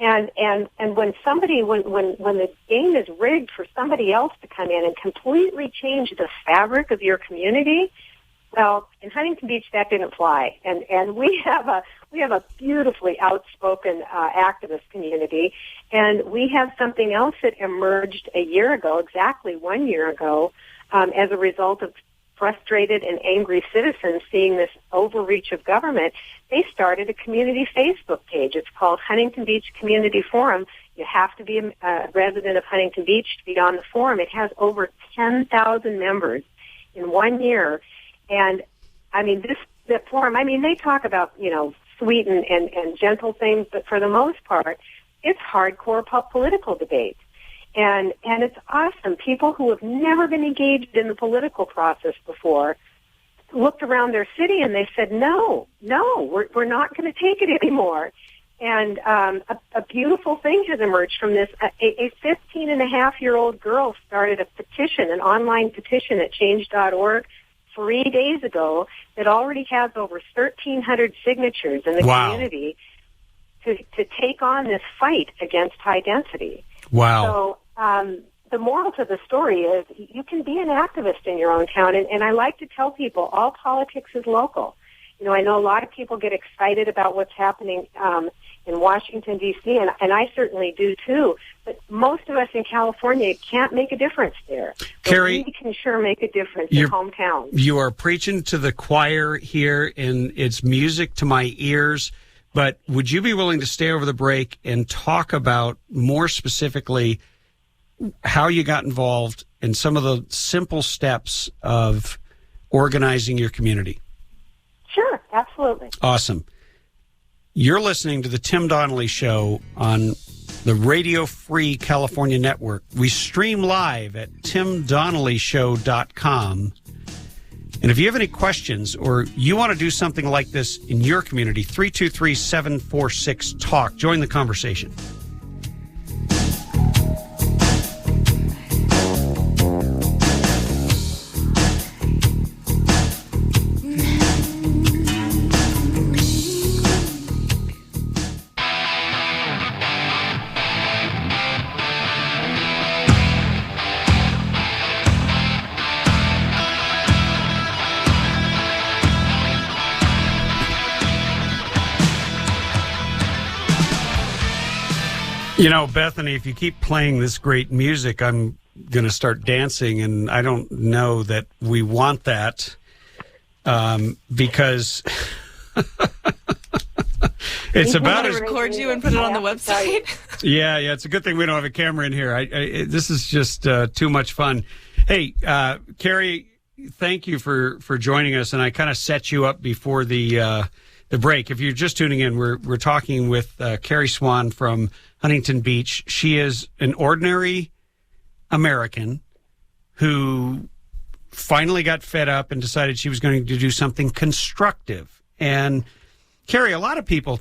And when the game is rigged for somebody else to come in and completely change the fabric of your community, well, in Huntington Beach, that didn't fly, and we have a beautifully outspoken activist community, and we have something else that emerged exactly 1 year ago, as a result of frustrated and angry citizens seeing this overreach of government. They started a community Facebook page. It's called Huntington Beach Community Forum. You have to be a resident of Huntington Beach to be on the forum. It has over 10,000 members in 1 year. And, I mean, the forum, they talk about, sweet and gentle things, but for the most part, it's hardcore political debate. And it's awesome. People who have never been engaged in the political process before looked around their city and they said, no, we're not going to take it anymore. And a beautiful thing has emerged from this. A 15-and-a-half-year-old girl started a petition, an online petition at change.org 3 days ago that already has over 1,300 signatures in the community to take on this fight against high density. Wow. So the moral to the story is you can be an activist in your own town, and I like to tell people all politics is local. I know a lot of people get excited about what's happening in Washington, D.C., and I certainly do too, but most of us in California can't make a difference there. So Carrie, we can sure make a difference in hometown. You are preaching to the choir here, and it's music to my ears, but would you be willing to stay over the break and talk about more specifically how you got involved and some of the simple steps of organizing your community? Sure, absolutely. Awesome. You're listening to the Tim Donnelly Show on the Radio Free California Network. We stream live at timdonnellyshow.com. And if you have any questions or you want to do something like this in your community, 323-746-TALK. Join the conversation. Bethany, if you keep playing this great music, I'm going to start dancing, and I don't know that we want that because it's about as... record you and put it on the website? Yeah, it's a good thing we don't have a camera in here. This is just too much fun. Hey, Carrie, thank you for joining us, and I kind of set you up before the break. If you're just tuning in, we're talking with Carrie Swan from Huntington Beach. She is an ordinary American who finally got fed up and decided she was going to do something constructive. And Carrie, a lot of people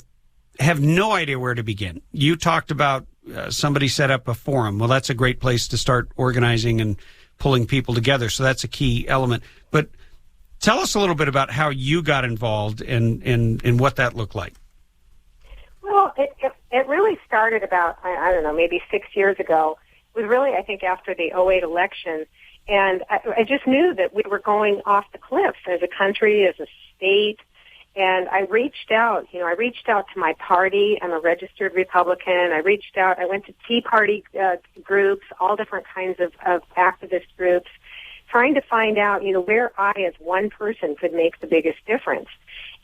have no idea where to begin. You talked about somebody set up a forum. Well, that's a great place to start organizing and pulling people together. So that's a key element. But tell us a little bit about how you got involved and what that looked like. Well, it really started about, I don't know, maybe 6 years ago. It was really, I think, after the 2008 election. And I just knew that we were going off the cliff as a country, as a state. And I reached out to my party. I'm a registered Republican. I went to Tea Party groups, all different kinds of activist groups, trying to find out, where I as one person could make the biggest difference.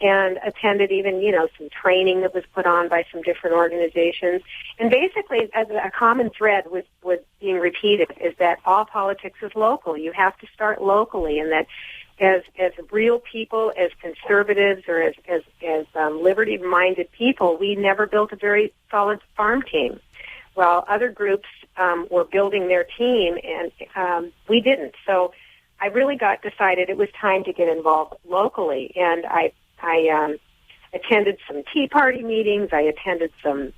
And attended even, some training that was put on by some different organizations. And basically, as a common thread was being repeated is that all politics is local. You have to start locally, and that as real people, as conservatives, or as liberty-minded people, we never built a very solid farm team. While other groups were building their team, and we didn't. So I really decided it was time to get involved locally, and I attended some Tea Party meetings. I attended some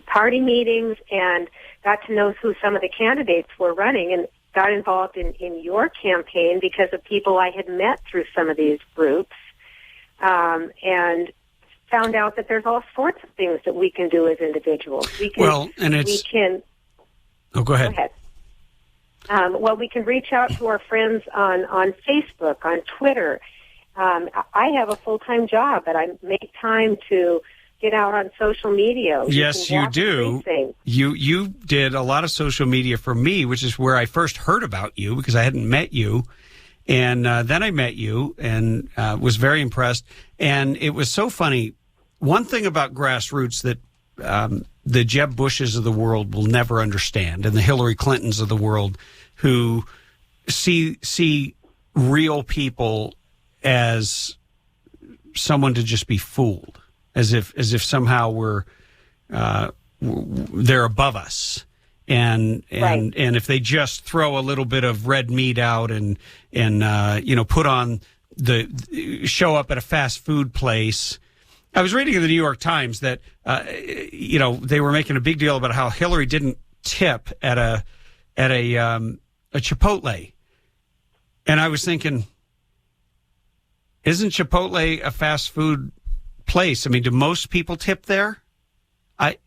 party meetings, and got to know who some of the candidates were running, and got involved in your campaign because of people I had met through some of these groups, and found out that there's all sorts of things that we can do as individuals. Oh, go ahead. Well, we can reach out to our friends on Facebook, on Twitter. I have a full-time job, but I make time to get out on social media. Yes, you do. You did a lot of social media for me, which is where I first heard about you because I hadn't met you. And then I met you and was very impressed. And it was so funny. One thing about grassroots that the Jeb Bushes of the world will never understand, and the Hillary Clintons of the world who see real people as someone to just be fooled, as if somehow they're above us, and if they just throw a little bit of red meat out and put on show up at a fast food place. I was reading in the New York Times that they were making a big deal about how Hillary didn't tip at a Chipotle, and I was thinking, isn't Chipotle a fast food place? I mean, do most people tip there?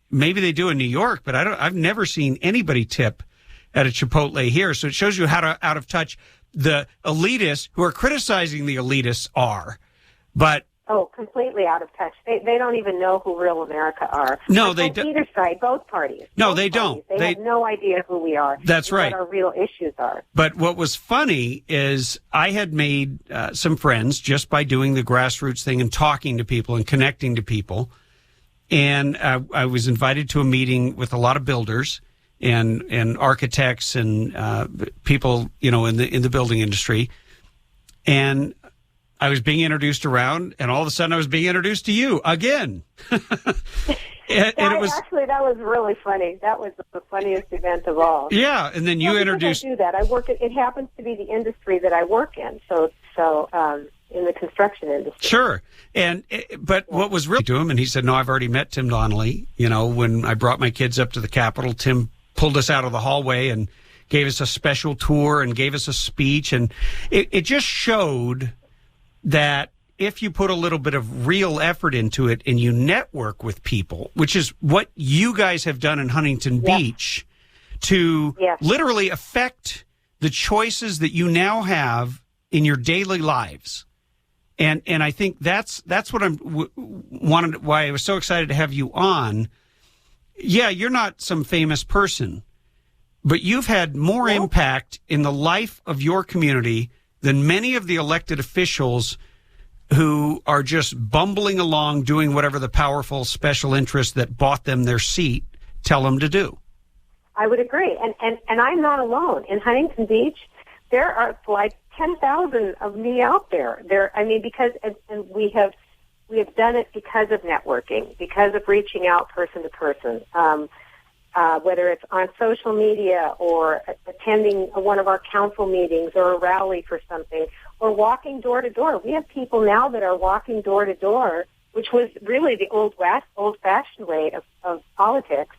Maybe they do in New York, but I've never seen anybody tip at a Chipotle here. So it shows you how out of touch the elitists who are criticizing the elitists are. But completely out of touch. They don't even know who real America are. No, they don't. Either side, both parties. No, they don't. They have no idea who we are. That's right. What our real issues are. But what was funny is I had made some friends just by doing the grassroots thing and talking to people and connecting to people. And I was invited to a meeting with a lot of builders and architects and people, in the building industry. And I was being introduced around, and all of a sudden I was being introduced to you again. and it was actually, that was really funny. That was the funniest event of all. Yeah, and then you introduced. I do that. It happens to be the industry that I work in. So in the construction industry. Sure. But what was really to him, and he said, no, I've already met Tim Donnelly. When I brought my kids up to the Capitol, Tim pulled us out of the hallway and gave us a special tour and gave us a speech. And it just showed that if you put a little bit of real effort into it and you network with people, which is what you guys have done in Huntington Beach, to literally affect the choices that you now have in your daily lives. And I think that's what why I was so excited to have you on. Yeah, you're not some famous person, but you've had more impact in the life of your community than many of the elected officials who are just bumbling along doing whatever the powerful special interests that bought them their seat tell them to do. I would agree. And I'm not alone. In Huntington Beach, there are like 10,000 of me out there. Because we have done it because of networking, because of reaching out person to person. Whether it's on social media or attending one of our council meetings or a rally for something, or walking door to door. We have people now that are walking door to door, which was really the old-fashioned way of politics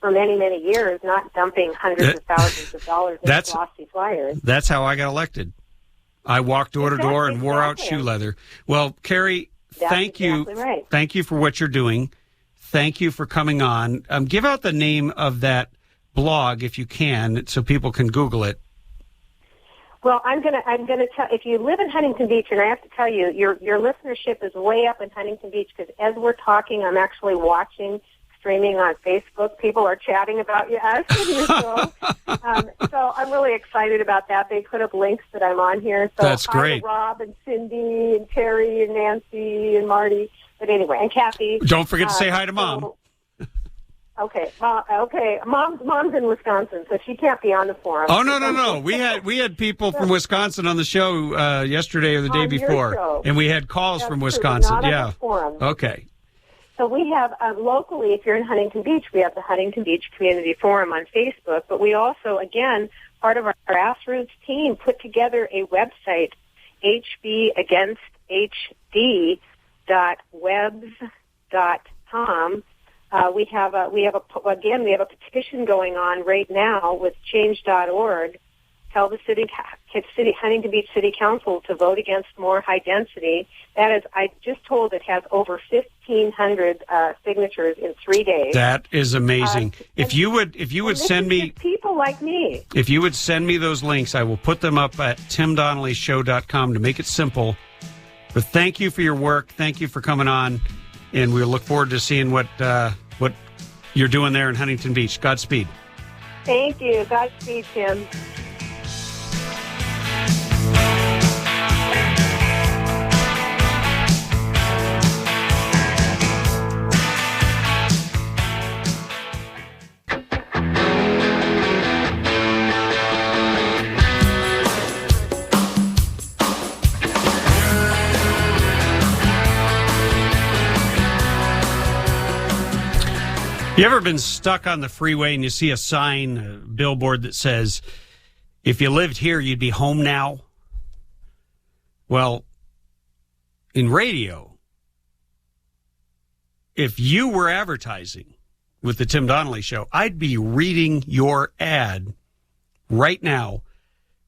for many, many years, not dumping hundreds of thousands of dollars in glossy flyers. That's how I got elected. I walked door to door and wore out shoe leather. Well, Carrie, thank you. Right. Thank you for what you're doing. Thank you for coming on. Give out the name of that blog if you can, so people can Google it. Well, I'm gonna tell. If you live in Huntington Beach, and I have to tell you, your listenership is way up in Huntington Beach because as we're talking, I'm actually streaming on Facebook. People are chatting about us and your show. So I'm really excited about that. They put up links that I'm on here. So that's great. Hi to Rob and Cindy and Terry and Nancy and Marty. But anyway, and Kathy. Don't forget to say hi to Mom. Okay. Mom's in Wisconsin, so she can't be on the forum. Oh, no. We had people from Wisconsin on the show yesterday or the day before, and we had calls from Wisconsin. Not yeah. on the forum. Okay. So we have locally, if you're in Huntington Beach, we have the Huntington Beach Community Forum on Facebook, but we also, again, part of our grassroots team put together a website, hbagainstHD.webs.com. We have a petition going on right now with change.org. Tell the Huntington Beach City Council to vote against more high density. That is, I just told it has over 1,500 signatures in 3 days. That is amazing. If you would send me people like me. If you would send me those links, I will put them up at timdonnellyshow.com to make it simple. But thank you for your work. Thank you for coming on, and we'll look forward to seeing what you're doing there in Huntington Beach. Godspeed. Thank you. Godspeed, Tim. You ever been stuck on the freeway and you see a sign, a billboard that says, if you lived here, you'd be home now? Well, in radio, if you were advertising with the Tim Donnelly Show, I'd be reading your ad right now,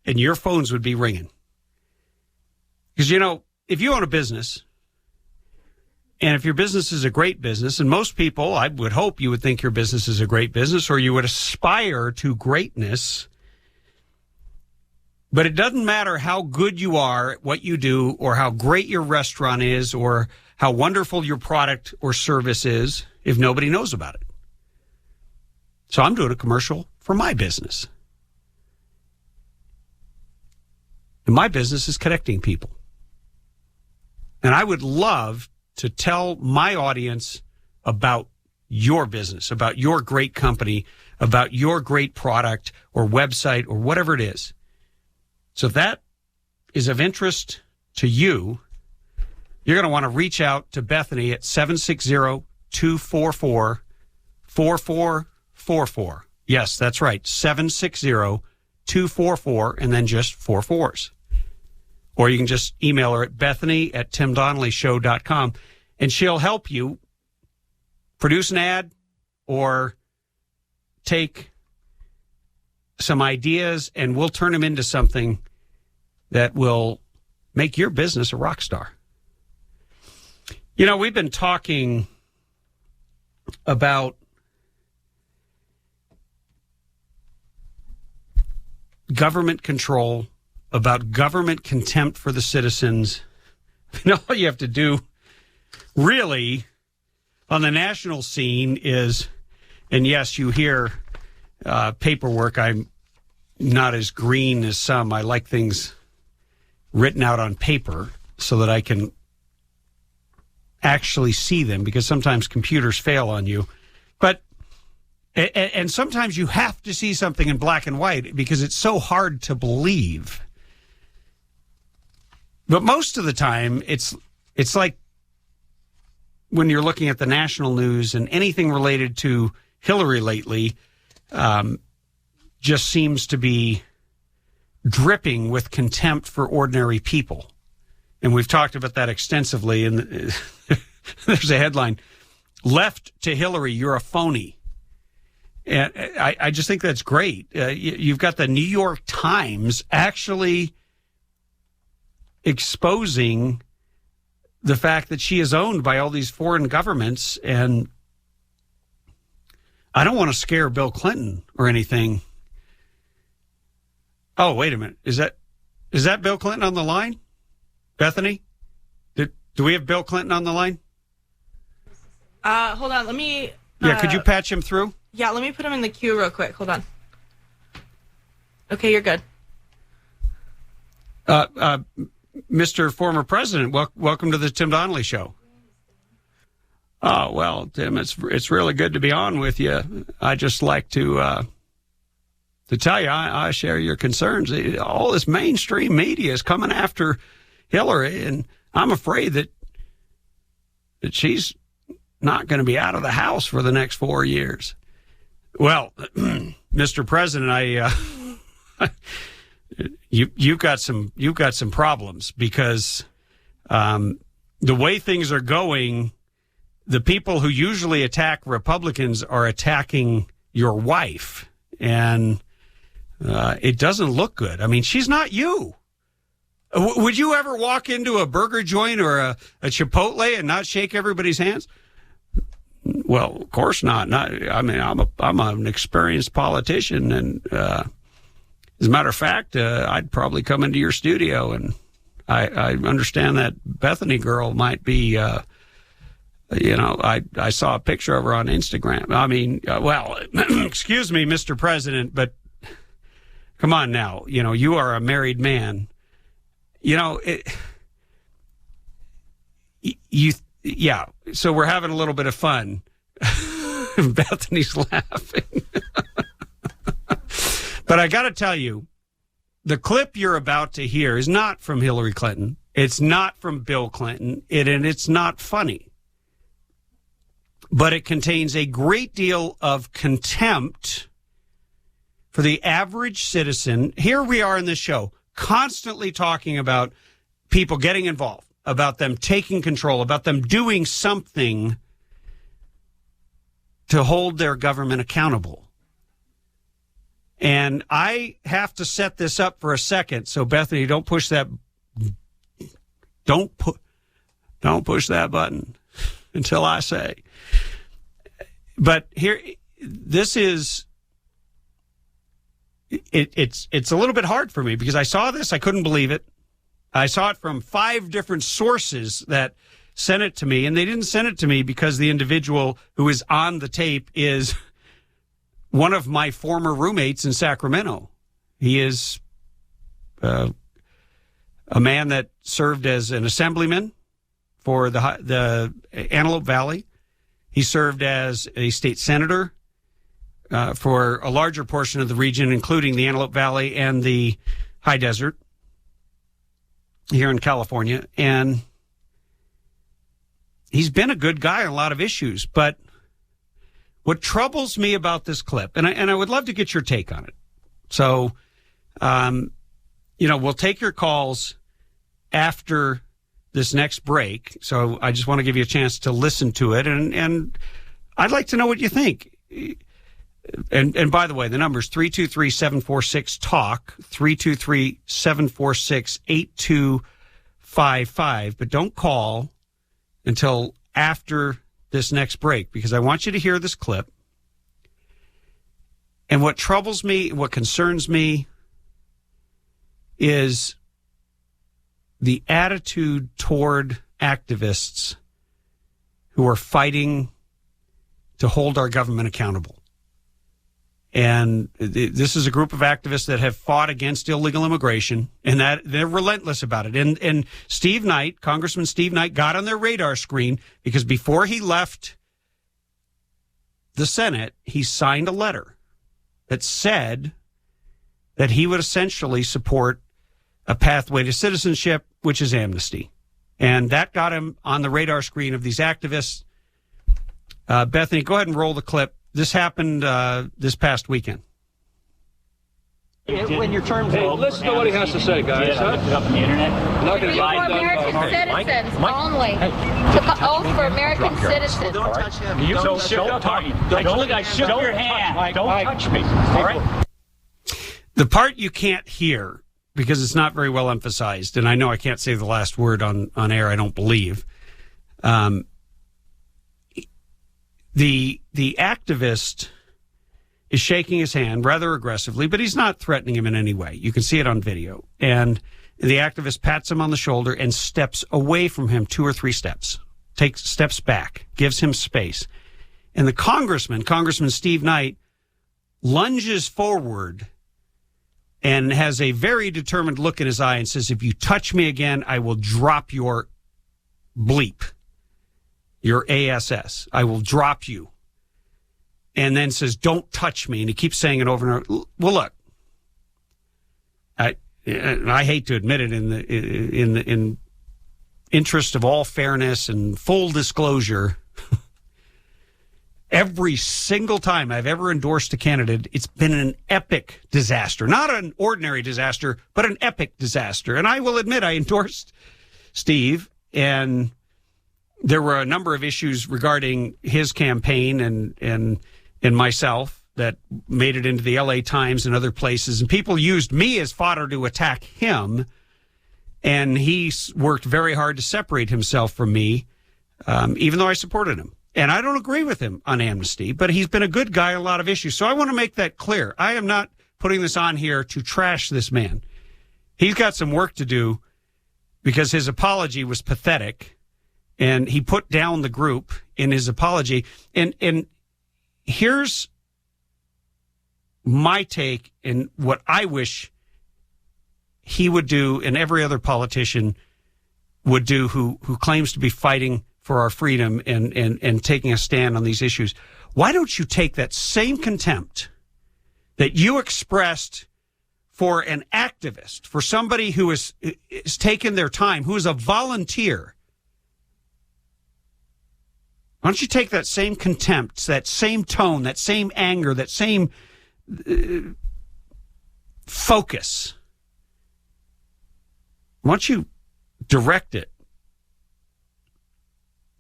and your phones would be ringing. Because, if you own a business, and if your business is a great business, and most people, I would hope you would think your business is a great business, or you would aspire to greatness. But it doesn't matter how good you are at what you do, or how great your restaurant is, or how wonderful your product or service is, if nobody knows about it. So I'm doing a commercial for my business. And my business is connecting people. And I would love to tell my audience about your business, about your great company, about your great product or website or whatever it is. So if that is of interest to you, you're going to want to reach out to Bethany at 760-244-4444. Yes, that's right, 760-244 and then just 4 4s. Or you can just email her at bethany@timdonnellyshow.com, and she'll help you produce an ad or take some ideas, and we'll turn them into something that will make your business a rock star. We've been talking about government control, about government contempt for the citizens. All you have to do, really, on the national scene is, and yes, you hear paperwork. I'm not as green as some. I like things written out on paper so that I can actually see them, because sometimes computers fail on you. And sometimes you have to see something in black and white because it's so hard to believe. But most of the time, it's like when you're looking at the national news, and anything related to Hillary lately just seems to be dripping with contempt for ordinary people. And we've talked about that extensively. And there's a headline, "Left to Hillary, you're a phony." And I just think that's great. You've got the New York Times actually exposing the fact that she is owned by all these foreign governments. And I don't want to scare Bill Clinton or anything. Oh, wait a minute. Is that Bill Clinton on the line? Bethany? Do we have Bill Clinton on the line? Hold on. Let me... Yeah, could you patch him through? Yeah, let me put him in the queue real quick. Hold on. Okay, you're good. Mr. Former President, welcome to the Tim Donnelly Show. Oh, well, Tim, it's really good to be on with you. I just like to tell you I share your concerns. All this mainstream media is coming after Hillary, and I'm afraid that she's not going to be out of the House for the next 4 years. Well, Mr. President, you've got some problems because the way things are going, the people who usually attack Republicans are attacking your wife, and it doesn't look good. I mean, she's not you. Would you ever walk into a burger joint or a Chipotle and not shake everybody's hands? Well, of course not. I mean, I'm an experienced politician, and as a matter of fact, I'd probably come into your studio, and I understand that Bethany girl might be. I saw a picture of her on Instagram. I mean, well, excuse me, Mr. President, but come on now. You are a married man. Yeah, so we're having a little bit of fun. Bethany's laughing. But I got to tell you, the clip you're about to hear is not from Hillary Clinton. It's not from Bill Clinton, and it's not funny. But it contains a great deal of contempt for the average citizen. Here we are in this show, constantly talking about people getting involved, about them taking control, about them doing something to hold their government accountable. And I have to set this up for a second. So Bethany, don't push that button until I say. But here, this is, it's a little bit hard for me because I saw this, I couldn't believe it. I saw it from 5 different sources that sent it to me, and they didn't send it to me because the individual who is on the tape is one of my former roommates in Sacramento. He is a man that served as an assemblyman for the Antelope Valley. He served as a state senator for a larger portion of the region, including the Antelope Valley and the High Desert here in California. And he's been a good guy on a lot of issues. But what troubles me about this clip, and I would love to get your take on it. So, we'll take your calls after this next break. So I just want to give you a chance to listen to it. And I'd like to know what you think. And by the way, the number is 323-746-TALK, 323-746-8255. But don't call until after this next break, because I want you to hear this clip. And what troubles me, what concerns me, is the attitude toward activists who are fighting to hold our government accountable. And this is a group of activists that have fought against illegal immigration, and that they're relentless about it. And Steve Knight, Congressman Steve Knight, got on their radar screen because before he left the Senate, he signed a letter that said that he would essentially support a pathway to citizenship, which is amnesty. And that got him on the radar screen of these activists. Bethany, go ahead and roll the clip. This happened this past weekend. When your terms listen to what he has to say, guys. Huh? Up on the internet. Not going to For American citizens only. Oath for American citizens. Don't touch him. Don't shook your hand. Don't touch me. All right. The part you can't hear, because it's not very well emphasized, and I know I can't say the last word on air, I don't believe. The activist is shaking his hand rather aggressively, but he's not threatening him in any way. You can see it on video. And the activist pats him on the shoulder and steps away from him 2 or 3 steps, takes steps back, gives him space. And the Congressman Steve Knight, lunges forward and has a very determined look in his eye and says, if you touch me again, I will drop your bleep. your ASS. I will drop you. And then says, don't touch me. And he keeps saying it over and over. Well, look, I hate to admit it in interest of all fairness and full disclosure, every single time I've ever endorsed a candidate, it's been an epic disaster. Not an ordinary disaster, but an epic disaster. And I will admit I endorsed Steve, and there were a number of issues regarding his campaign and myself that made it into the LA Times and other places. And people used me as fodder to attack him. And he worked very hard to separate himself from me, even though I supported him. And I don't agree with him on amnesty, but he's been a good guy on a lot of issues. So I want to make that clear. I am not putting this on here to trash this man. He's got some work to do because his apology was pathetic. And he put down the group in his apology. And here's my take and what I wish he would do and every other politician would do who claims to be fighting for our freedom and taking a stand on these issues. Why don't you take that same contempt that you expressed for an activist, for somebody who is taken their time, who is a volunteer? Why don't you take that same contempt, that same tone, that same anger, that same focus? Why don't you direct it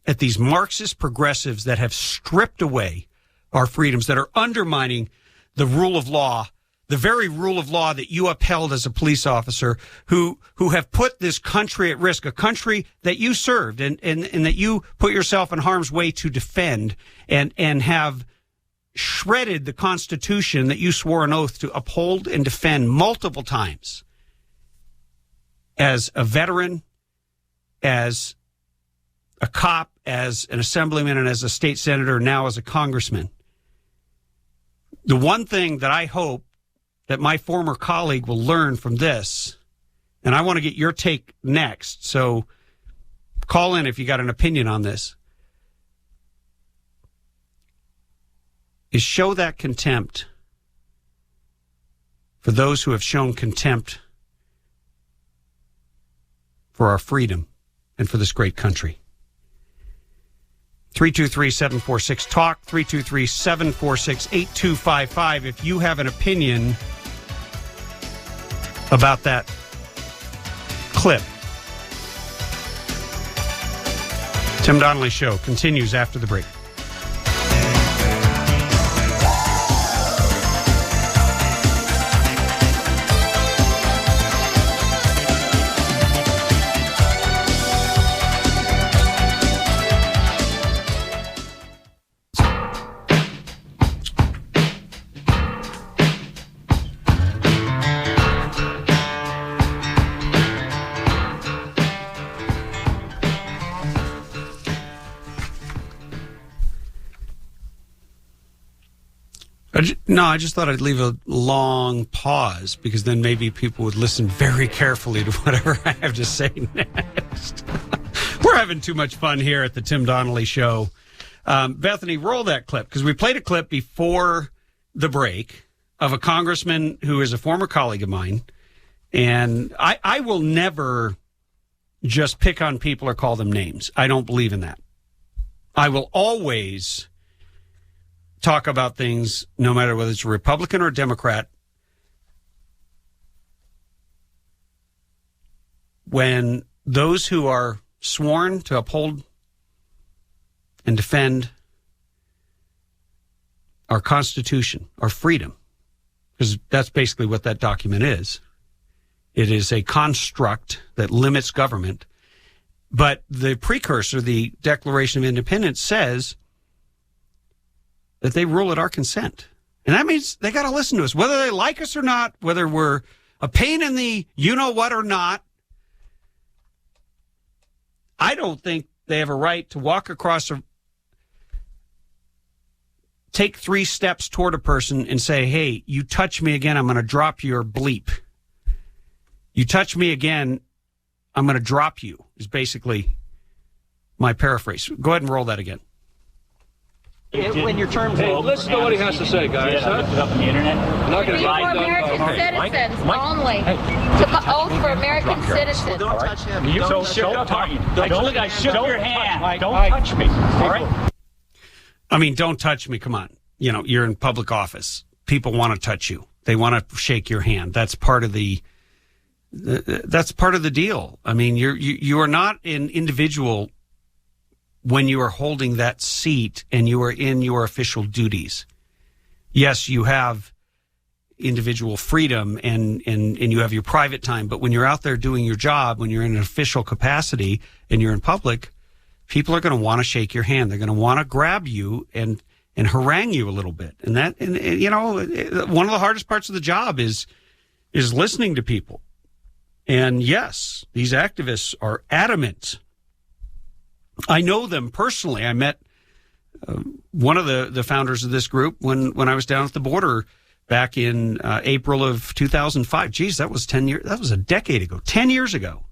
at these Marxist progressives that have stripped away our freedoms, that are undermining the rule of law, the very rule of law that you upheld as a police officer, who have put this country at risk, a country that you served and that you put yourself in harm's way to defend, and have shredded the Constitution that you swore an oath to uphold and defend multiple times. As a veteran, as a cop, as an assemblyman, and as a state senator, now as a congressman. The one thing that I hope that my former colleague will learn from this, and I want to get your take next, so call in if you got an opinion on this, is show that contempt for those who have shown contempt for our freedom and for this great country. 323-746-TALK, 323-746-8255. If you have an opinion about that clip. Tim Donnelly Show continues after the break. I just thought I'd leave a long pause because then maybe people would listen very carefully to whatever I have to say next. We're having too much fun here at the Tim Donnelly Show. Bethany, roll that clip, because we played a clip before the break of a congressman who is a former colleague of mine. And I will never just pick on people or call them names. I don't believe in that. I will always talk about things, no matter whether it's a Republican or a Democrat, when those who are sworn to uphold and defend our Constitution, our freedom, because that's basically what that document is. It is a construct that limits government. But the precursor, the Declaration of Independence, says that they rule at our consent. And that means they got to listen to us, whether they like us or not, whether we're a pain in the you-know-what or not. I don't think they have a right to walk across take 3 steps toward a person and say, hey, you touch me again, I'm going to drop your bleep. You touch me again, I'm going to drop you, is basically my paraphrase. Go ahead and roll that again. When your term's Hey, over, listen to what he has to say, guys. Huh? Look it up on the internet. I'm not going to For American citizens only. To oath for American citizens. Don't touch him. Don't shook your hand. Don't touch me. All right? I mean, don't touch me. Come on. You know, you're in public office. People want to touch you. They want to shake your hand. That's part of the deal. I mean, you are not an individual when you are holding that seat and you are in your official duties. Yes, you have individual freedom and you have your private time, but when you're out there doing your job, when you're in an official capacity and you're in public, people are going to want to shake your hand. They're going to want to grab you and harangue you a little bit. And you know, one of the hardest parts of the job is listening to people. And yes, these activists are adamant. I know them personally. I met one of the founders of this group when I was down at the border back in April of 2005. Geez, that was 10 years. That was a decade ago, 10 years ago.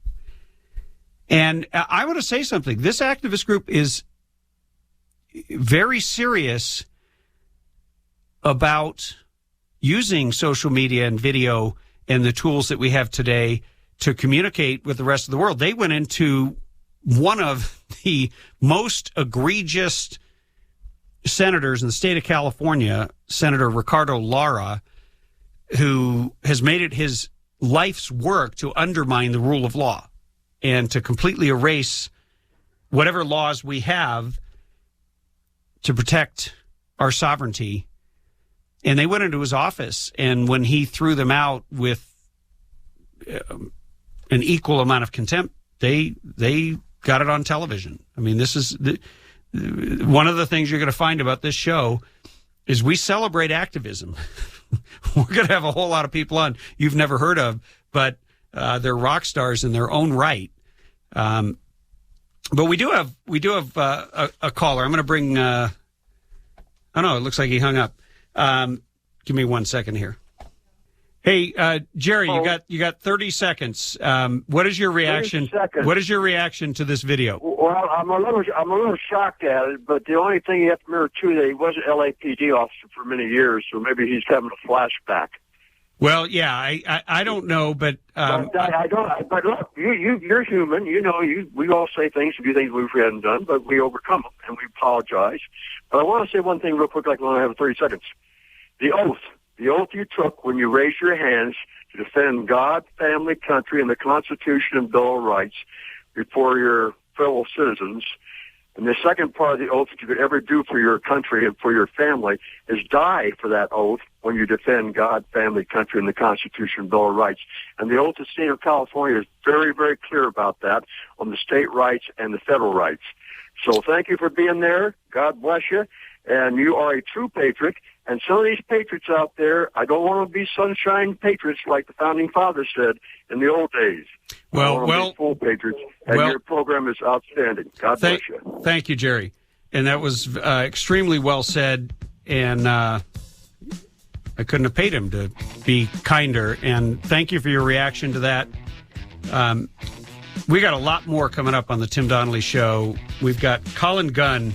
And I want to say something. This activist group is very serious about using social media and video and the tools that we have today to communicate with the rest of the world. They went into one of the most egregious senators in the state of California, Senator Ricardo Lara, who has made it his life's work to undermine the rule of law and to completely erase whatever laws we have to protect our sovereignty. And they went into his office, and when he threw them out with an equal amount of contempt, they got it on television. I mean, this is one of the things you're going to find about this show is we celebrate activism. We're going to have a whole lot of people on you've never heard of, but they're rock stars in their own right. But we do have a caller. I'm going to bring. Oh no, it looks like he hung up. Give me 1 second here. Hey, Jerry, you got 30 seconds. What is your reaction? What is your reaction to this video? Well, I'm a little shocked at it, but the only thing you have to remember too, that he was an LAPD officer for many years, so maybe he's having a flashback. Well, yeah, I don't know, but I don't. But look, you're human. You know, we all say things, do things we hadn't done, but we overcome them and we apologize. But I want to say one thing real quick, like when I have 30 seconds. The oath you took when you raised your hands to defend God, family, country, and the Constitution and Bill of Rights before your fellow citizens. And the second part of the oath that you could ever do for your country and for your family is die for that oath when you defend God, family, country, and the Constitution and Bill of Rights. And the oath of the state of California is very, very clear about that on the state rights and the federal rights. So thank you for being there. God bless you. And you are a true patriot. And some of these patriots out there, I don't want to be sunshine patriots like the founding fathers said in the old days. Be full patriots. And your program is outstanding. God bless you. Thank you, Jerry. And that was extremely well said. And I couldn't have paid him to be kinder. And thank you for your reaction to that. We got a lot more coming up on the Tim Donnelly Show. We've got Colin Gunn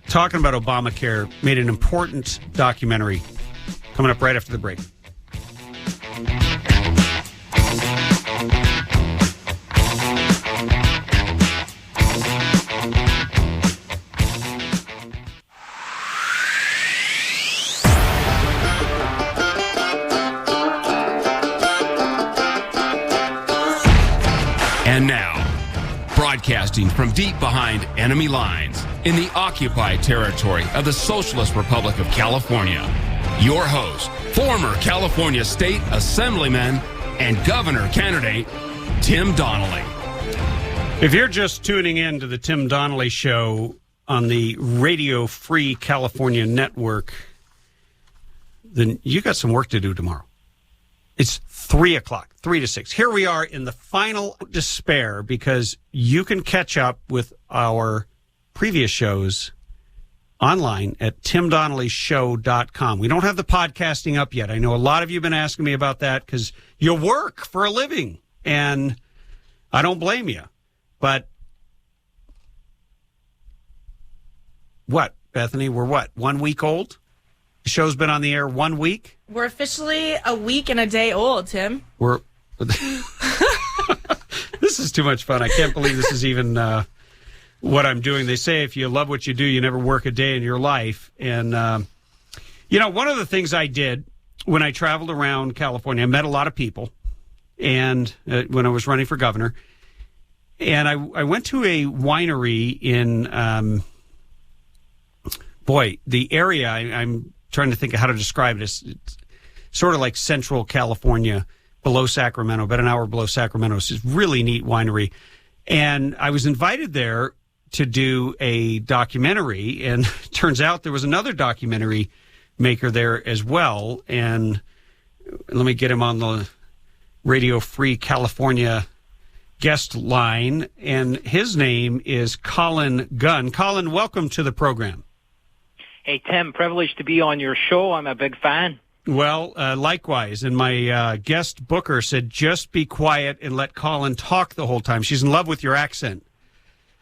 talking about Obamacare, made an important documentary coming up right after the break. And now, broadcasting from deep behind enemy lines in the occupied territory of the Socialist Republic of California, your host, former California State Assemblyman and Governor candidate, Tim Donnelly. If you're just tuning in to the Tim Donnelly Show on the Radio Free California Network, then you got some work to do tomorrow. It's 3 o'clock, 3 to 6. Here we are in the final despair because you can catch up with our previous shows online at timdonnellyshow.com. We don't have the podcasting up yet. I know a lot of you have been asking me about that because you work for a living, and I don't blame you. But what, Bethany? We're what, 1 week old? The show's been on the air 1 week? We're officially a week and a day old, Tim. We're... This is too much fun. I can't believe this is even what I'm doing. They say if you love what you do, you never work a day in your life. And, one of the things I did when I traveled around California, I met a lot of people, and when I was running for governor, and I went to a winery in, the area, I'm trying to think of how to describe it. It's sort of like central California, below Sacramento, about an hour below Sacramento. It's a really neat winery. And I was invited there to do a documentary, and it turns out there was another documentary maker there as well. And let me get him on the Radio Free California guest line, and his name is Colin Gunn. Colin, welcome to the program. Hey, Tim, privileged to be on your show. I'm a big fan. Well, likewise. And my guest booker said, just be quiet and let Colin talk the whole time. She's in love with your accent.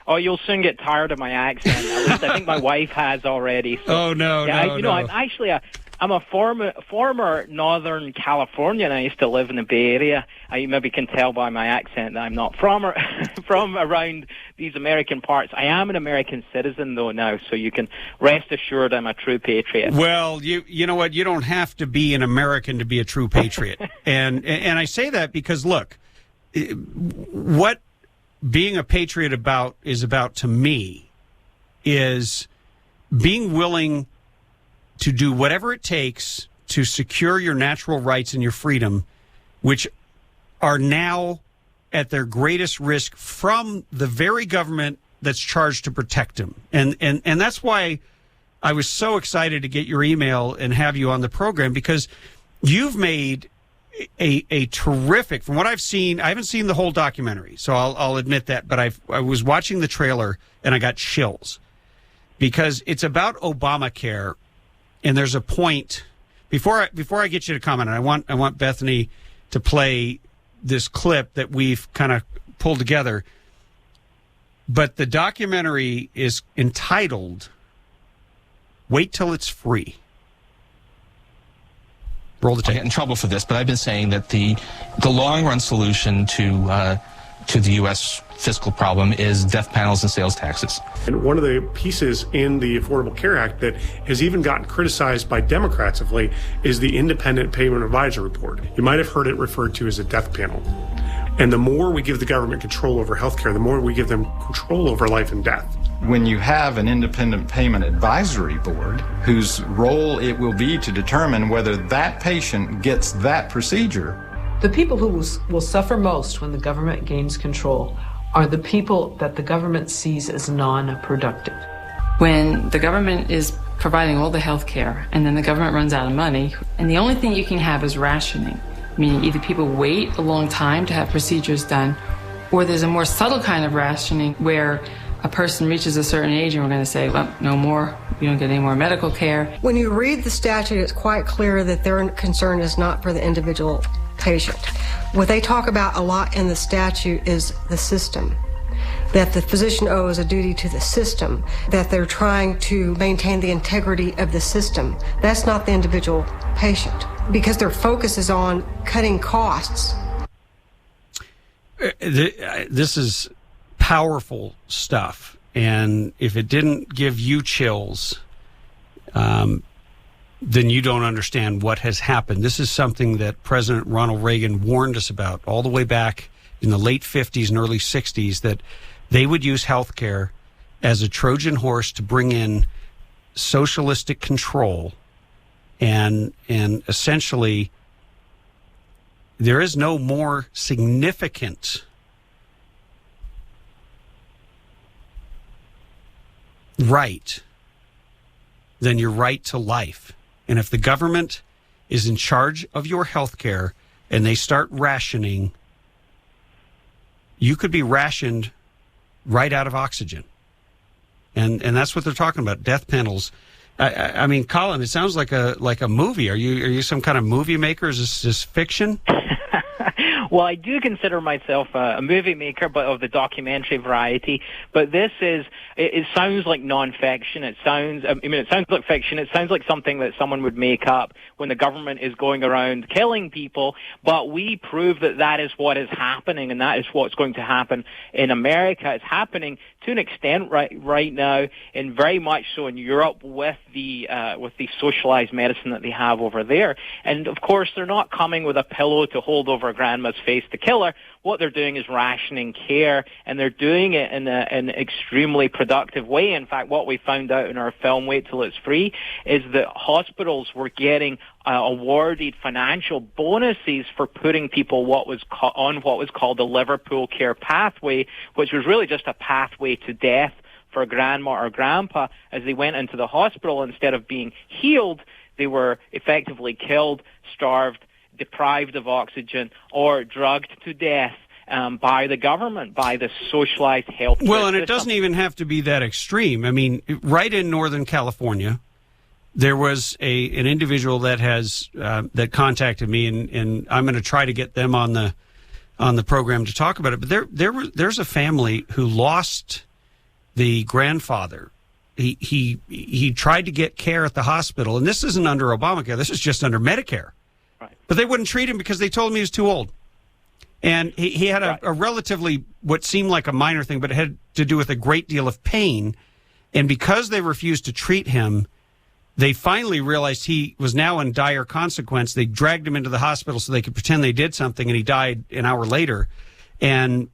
Oh, you'll soon get tired of my accent. At least I think my wife has already. So, no. I'm actually I'm a former Northern Californian. I used to live in the Bay Area. You maybe can tell by my accent that I'm not from around these American parts. I am an American citizen, though, now, so you can rest assured I'm a true patriot. Well, you know what? You don't have to be an American to be a true patriot. and I say that because, look, what being a patriot is about to me is being willing to do whatever it takes to secure your natural rights and your freedom, which are now at their greatest risk from the very government that's charged to protect them. And that's why I was so excited to get your email and have you on the program, because you've made a terrific, from what I've seen, I haven't seen the whole documentary, so I'll admit that, but I was watching the trailer and I got chills, because it's about Obamacare. And there's a point before I get you to comment, and I want Bethany to play this clip that we've kind of pulled together. But the documentary is entitled "Wait Till It's Free." Roll the tape. I'll get in trouble for this, but I've been saying that the long run solution to the U.S. fiscal problem is death panels and sales taxes. And one of the pieces in the Affordable Care Act that has even gotten criticized by Democrats of late is the Independent Payment Advisory Board. You might have heard it referred to as a death panel. And the more we give the government control over healthcare, the more we give them control over life and death. When you have an Independent Payment Advisory Board, whose role it will be to determine whether that patient gets that procedure, the people who will suffer most when the government gains control are the people that the government sees as non-productive. When the government is providing all the health care and then the government runs out of money, and the only thing you can have is rationing, meaning either people wait a long time to have procedures done, or there's a more subtle kind of rationing where a person reaches a certain age and we're going to say, well, no more, you don't get any more medical care. When you read the statute, it's quite clear that their concern is not for the individual patient. What they talk about a lot in the statute is the system, that the physician owes a duty to the system, that they're trying to maintain the integrity of the system. That's not the individual patient, because their focus is on cutting costs. This is powerful stuff, and if it didn't give you chills, then you don't understand what has happened. This is something that President Ronald Reagan warned us about all the way back in the late 50s and early 60s, that they would use healthcare as a Trojan horse to bring in socialistic control. And essentially, there is no more significant right than your right to life. And if the government is in charge of your health care and they start rationing, you could be rationed right out of oxygen. And that's what they're talking about, death panels. I mean, Colin, it sounds like a movie. Are you some kind of movie maker? Is this fiction? Well, I do consider myself a movie maker, but of the documentary variety. But this is, it sounds like non-fiction. It sounds like fiction. It sounds like something that someone would make up when the government is going around killing people. But we prove that that is what is happening, and that is what's going to happen in America. It's happening to an extent right now, and very much so in Europe with the socialized medicine that they have over there. And of course, they're not coming with a pillow to hold over grandma's face to kill her. What they're doing is rationing care, and they're doing it in an extremely productive way. In fact, what we found out in our film, Wait Till It's Free, is that hospitals were getting awarded financial bonuses for putting people on what was called the Liverpool Care Pathway, which was really just a pathway to death for grandma or grandpa. As they went into the hospital, instead of being healed, they were effectively killed, starved, deprived of oxygen, or drugged to death by the government, by the socialized health care Well, and system. it doesn't even have to be that extreme. I mean, right in Northern California, there was an individual that has that contacted me, and I'm going to try to get them on the program to talk about it. But there's a family who lost the grandfather. He tried to get care at the hospital, and this isn't under Obamacare. This is just under Medicare. Right. But they wouldn't treat him because they told him he was too old. And he had a relatively, what seemed like a minor thing, but it had to do with a great deal of pain. And because they refused to treat him, they finally realized he was now in dire consequence. They dragged him into the hospital so they could pretend they did something, and he died an hour later. And,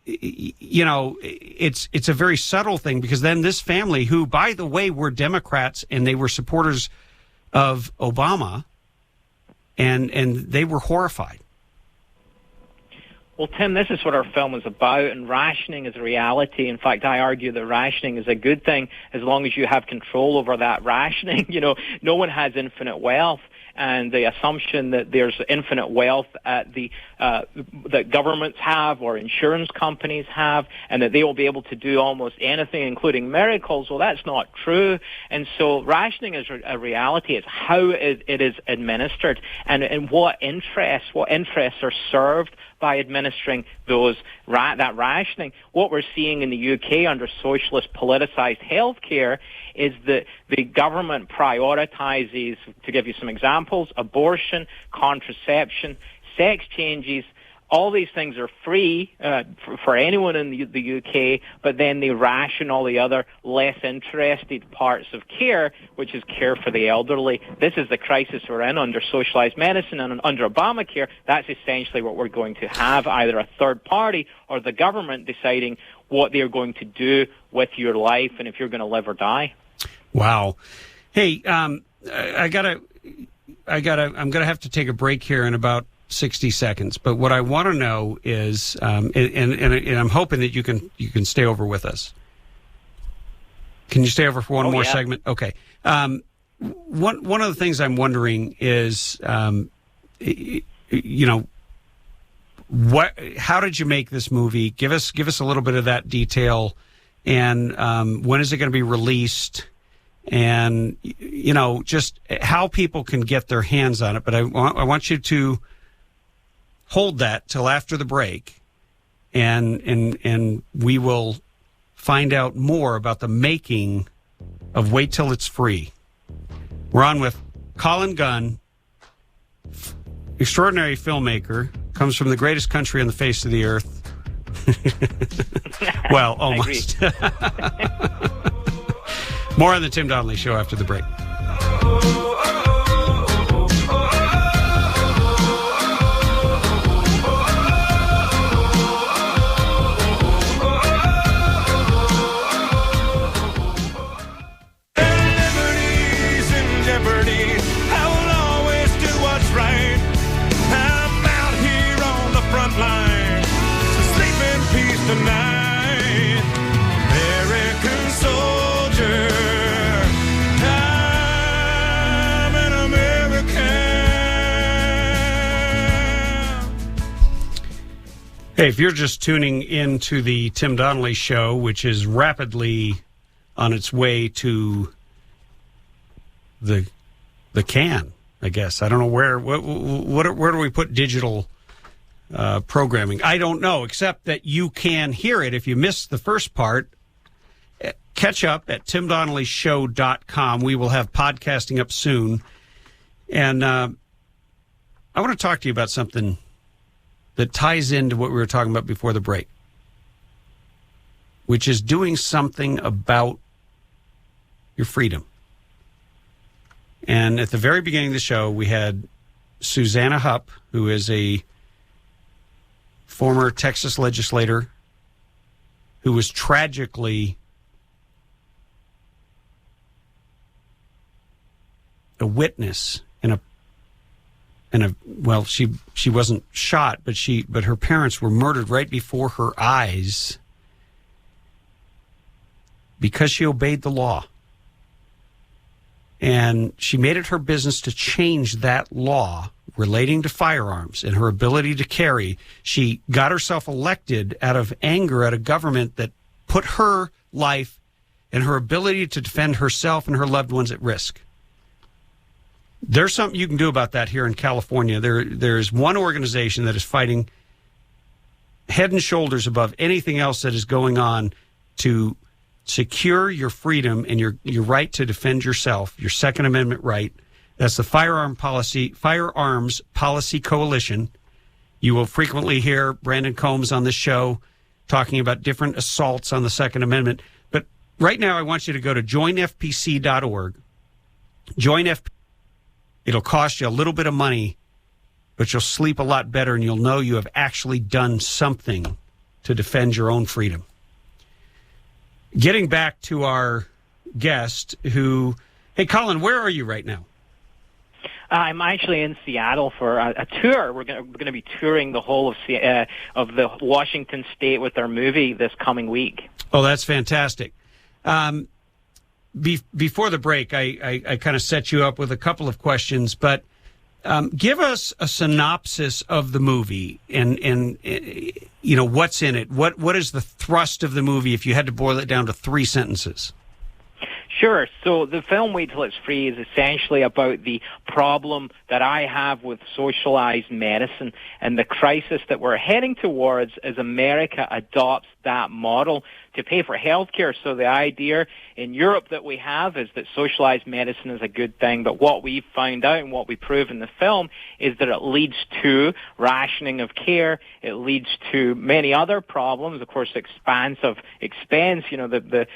you know, it's a very subtle thing, because then this family, who, by the way, were Democrats and they were supporters of Obama, and they were horrified. Well, Tim, this is what our film is about, and rationing is a reality. In fact, I argue that rationing is a good thing as long as you have control over that rationing. You know, no one has infinite wealth, and the assumption that there's infinite wealth at that governments have or insurance companies have, and that they will be able to do almost anything, including miracles, well, that's not true. And so rationing is a reality. It's how it is administered, and what interests are served by administering that rationing. What we're seeing in the UK under socialist politicized healthcare is that the government prioritizes, to give you some examples, abortion, contraception, sex changes. All these things are free for anyone in the UK, but then they ration all the other less interested parts of care, which is care for the elderly. This is the crisis we're in under socialized medicine, and under Obamacare, that's essentially what we're going to have, either a third party or the government deciding what they're going to do with your life and if you're going to live or die. Wow. Hey, I'm going to have to take a break here in about 60 seconds. But what I want to know is, and I'm hoping that you can stay over with us. Can you stay over for one more segment? Okay. One of the things I'm wondering is, you know, how did you make this movie? Give us a little bit of that detail, and when is it going to be released? And, you know, just how people can get their hands on it. But I want you to hold that till after the break, and we will find out more about the making of Wait Till It's Free. We're on with Colin Gunn, extraordinary filmmaker, comes from the greatest country on the face of the earth. Well, almost. More on the Tim Donnelly Show after the break. Hey, if you're just tuning into the Tim Donnelly Show, which is rapidly on its way to the can, I guess. I don't know where do we put digital programming. I don't know, except that you can hear it. If you missed the first part, catch up at timdonnellyshow.com. We will have podcasting up soon. And I want to talk to you about something that ties into what we were talking about before the break, which is doing something about your freedom. And at the very beginning of the show, we had Susanna Hupp, who is a former Texas legislator who was tragically a witness in a well, she wasn't shot, but her parents were murdered right before her eyes because she obeyed the law. And she made it her business to change that law relating to firearms and her ability to carry. She got herself elected out of anger at a government that put her life and her ability to defend herself and her loved ones at risk. There's something you can do about that here in California. There's one organization that is fighting head and shoulders above anything else that is going on to secure your freedom and your right to defend yourself, your Second Amendment right. That's the Firearms Policy Coalition. You will frequently hear Brandon Combs on this show talking about different assaults on the Second Amendment. But right now, I want you to go to joinfpc.org. It'll cost you a little bit of money, but you'll sleep a lot better, and you'll know you have actually done something to defend your own freedom. Getting back to our guest who... Hey, Colin, where are you right now? I'm actually in Seattle for a tour. We're going to be touring the whole of the Washington State with our movie this coming week. Oh, that's fantastic. Before the break, I kind of set you up with a couple of questions, but give us a synopsis of the movie and you know, what's in it. What is the thrust of the movie if you had to boil it down to 3 sentences? Sure. So the film Wait Till It's Free is essentially about the problem that I have with socialized medicine and the crisis that we're heading towards as America adopts that model to pay for health care. So the idea in Europe that we have is that socialized medicine is a good thing, but what we found out and what we prove in the film is that it leads to rationing of care. It leads to many other problems. Of course, expense. You know, the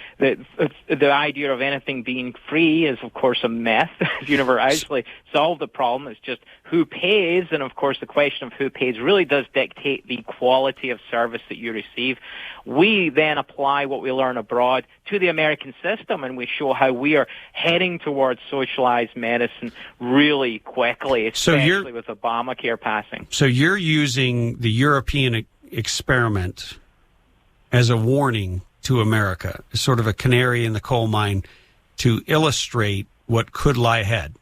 idea of anything being free is, of course, a myth. You never actually solve the problem. It's just who pays, and of course, the question of who pays really does dictate the quality of service that you receive. We then apply what we learn abroad to the American system, and we show how we are heading towards socialized medicine really quickly, especially with Obamacare passing. So you're using the European experiment as a warning to America, sort of a canary in the coal mine to illustrate what could lie ahead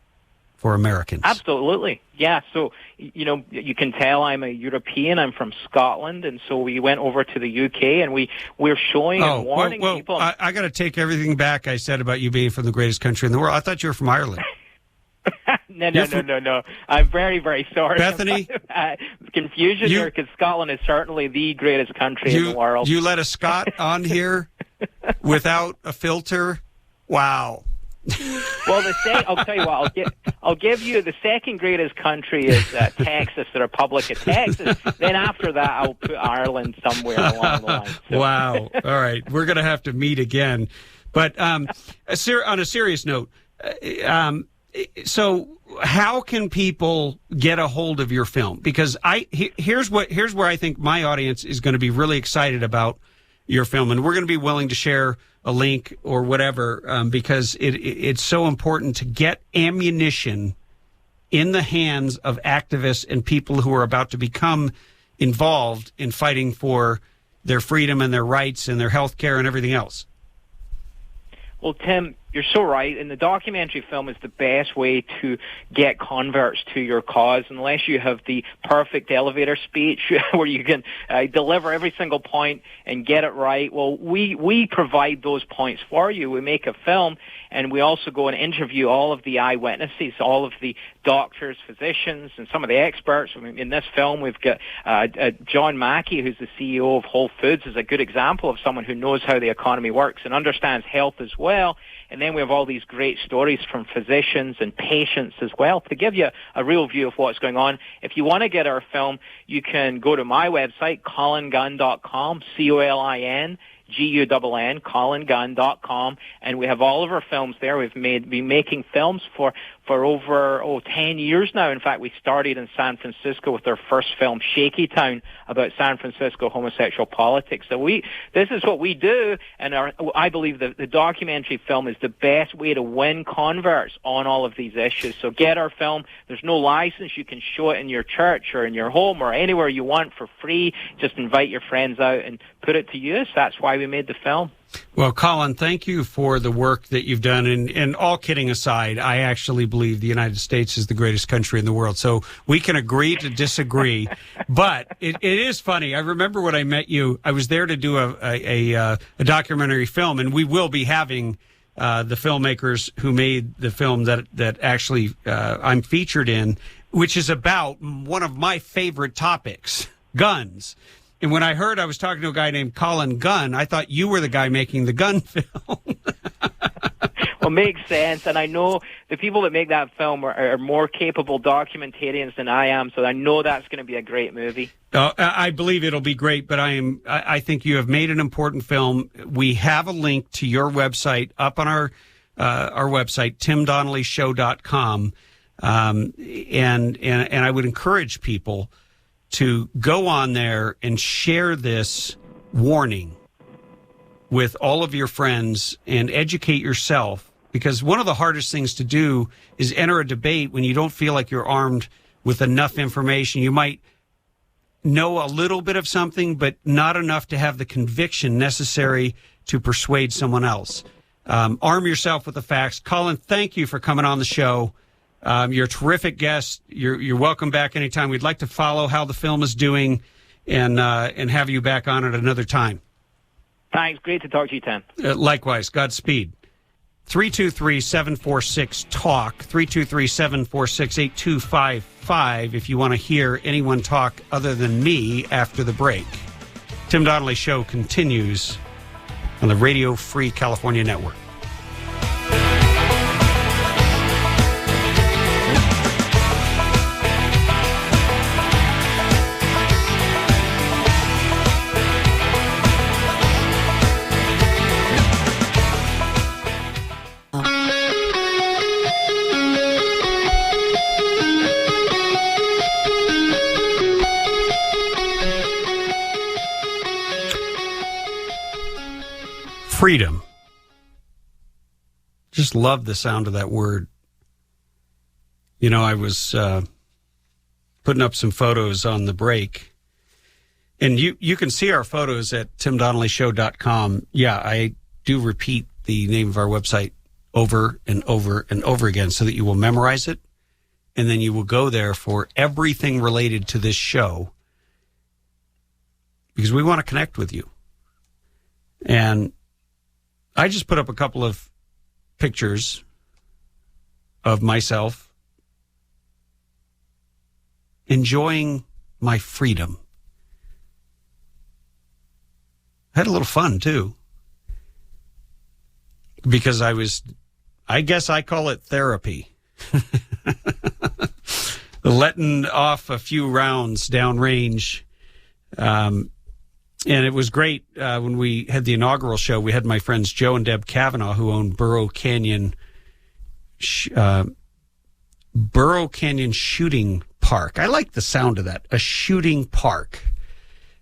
for Americans. Absolutely. Yeah. So, you know, you can tell I'm a European. I'm from Scotland. And so we went over to the UK and we're showing and warning people. I got to take everything back I said about you being from the greatest country in the world. I thought you were from Ireland. No. I'm very, very sorry. Bethany? Confusion here, because Scotland is certainly the greatest country in the world. You let a Scot on here without a filter? Wow. Well, I'll tell you what. I'll give you the second greatest country is Texas, the Republic of Texas. Then after that, I'll put Ireland somewhere along the line. So. Wow. All right, we're going to have to meet again. But on a serious note, so how can people get a hold of your film? Because here's where I think my audience is going to be really excited about your film, and we're going to be willing to share a link or whatever, because it's so important to get ammunition in the hands of activists and people who are about to become involved in fighting for their freedom and their rights and their health care and everything else. Well, Tim, You're so right. And the documentary film is the best way to get converts to your cause, unless you have the perfect elevator speech where you can deliver every single point and get it right. Well, we provide those points for you. We make a film, and we also go and interview all of the eyewitnesses, all of the doctors, physicians, and some of the experts. I mean, in this film, we've got John Mackey, who's the CEO of Whole Foods, is a good example of someone who knows how the economy works and understands health as well. And then we have all these great stories from physicians and patients as well to give you a real view of what's going on. If you want to get our film, you can go to my website, colingunn.com, COLINGUNN, colingunn.com, and we have all of our films there. We've been making films for over 10 years now. In fact, we started in San Francisco with our first film, Shaky Town, about San Francisco homosexual politics. So this is what we do, and I believe that the documentary film is the best way to win converts on all of these issues. So get our film. There's no license. You can show it in your church or in your home or anywhere you want for free. Just invite your friends out and put it to use. That's why we made the film. Well, Colin, thank you for the work that you've done. And all kidding aside, I actually believe the United States is the greatest country in the world. So we can agree to disagree. But it is funny. I remember when I met you, I was there to do a documentary film, and we will be having the filmmakers who made the film that actually I'm featured in, which is about one of my favorite topics, guns. And when I heard I was talking to a guy named Colin Gunn, I thought you were the guy making the gun film. Well, makes sense. And I know the people that make that film are more capable documentarians than I am, so I know that's going to be a great movie. I believe it'll be great, but I think you have made an important film. We have a link to your website up on our website, timdonnellyshow.com. And I would encourage people to go on there and share this warning with all of your friends and educate yourself, because one of the hardest things to do is enter a debate when you don't feel like you're armed with enough information. You might know a little bit of something, but not enough to have the conviction necessary to persuade someone else. Arm yourself with the facts. Colin, thank you for coming on the show. You're a terrific guest. You're welcome back anytime. We'd like to follow how the film is doing and have you back on at another time. Thanks. Great to talk to you, Tim. Likewise. Godspeed. 323-746-TALK, 323-746-8255 if you want to hear anyone talk other than me after the break. Tim Donnelly Show continues on the Radio Free California Network. Freedom. Just love the sound of that word. You know, I was putting up some photos on the break, and you can see our photos at timdonnellyshow.com. Yeah, I do repeat the name of our website over and over and over again so that you will memorize it, and then you will go there for everything related to this show, because we want to connect with you. And I just put up a couple of pictures of myself enjoying my freedom. I had a little fun, too, because I guess I call it therapy. Letting off a few rounds downrange. And it was great when we had the inaugural show. We had my friends Joe and Deb Kavanaugh, who own Burro Canyon Shooting Park. I like the sound of that, a shooting park.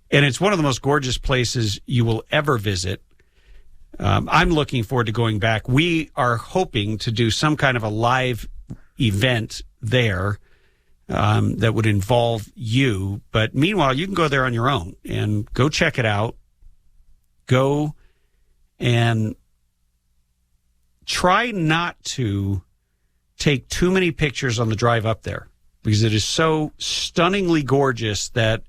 And it's one of the most gorgeous places you will ever visit. I'm looking forward to going back. We are hoping to do some kind of a live event there that would involve you. But meanwhile, you can go there on your own and go check it out. Go and try not to take too many pictures on the drive up there, because it is so stunningly gorgeous that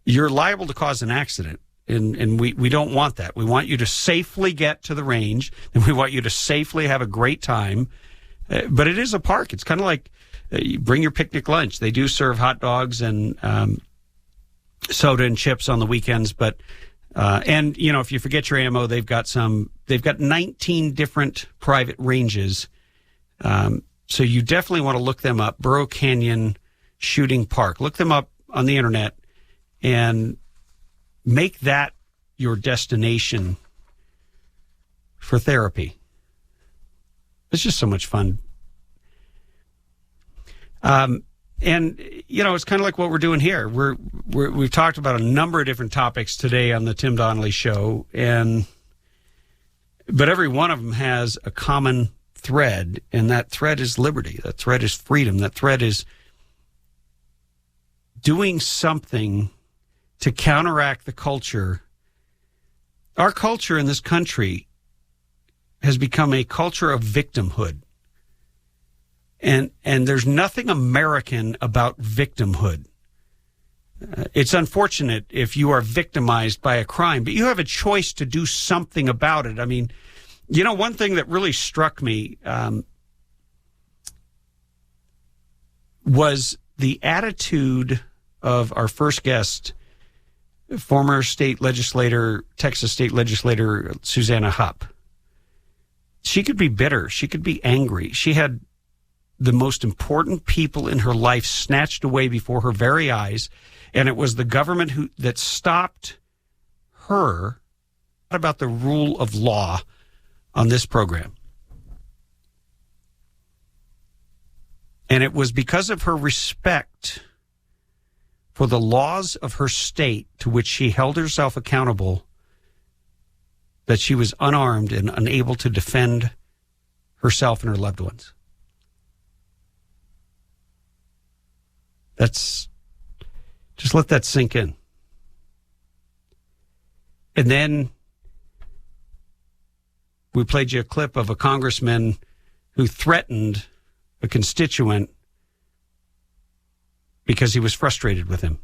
you're liable to cause an accident. And we don't want that. We want you to safely get to the range, and we want you to safely have a great time. But it is a park. It's kind of like you bring your picnic lunch. They do serve hot dogs and soda and chips on the weekends. But and you know, if you forget your ammo, they've got 19 different private ranges. So you definitely want to look them up. Burro Canyon Shooting Park. Look them up on the internet and make that your destination for therapy. It's just so much fun. And, you know, it's kind of like what we're doing here. We've talked about a number of different topics today on the Tim Donnelly Show, but every one of them has a common thread, and that thread is liberty. That thread is freedom. That thread is doing something to counteract the culture. Our culture in this country has become a culture of victimhood. And there's nothing American about victimhood. It's unfortunate if you are victimized by a crime, but you have a choice to do something about it. I mean, you know, one thing that really struck me was the attitude of our first guest, former Texas state legislator Susanna Hupp. She could be bitter. She could be angry. She had the most important people in her life snatched away before her very eyes, and it was the government that stopped her about the rule of law on this program. And it was because of her respect for the laws of her state, to which she held herself accountable, that she was unarmed and unable to defend herself and her loved ones. Just let that sink in. And then we played you a clip of a congressman who threatened a constituent because he was frustrated with him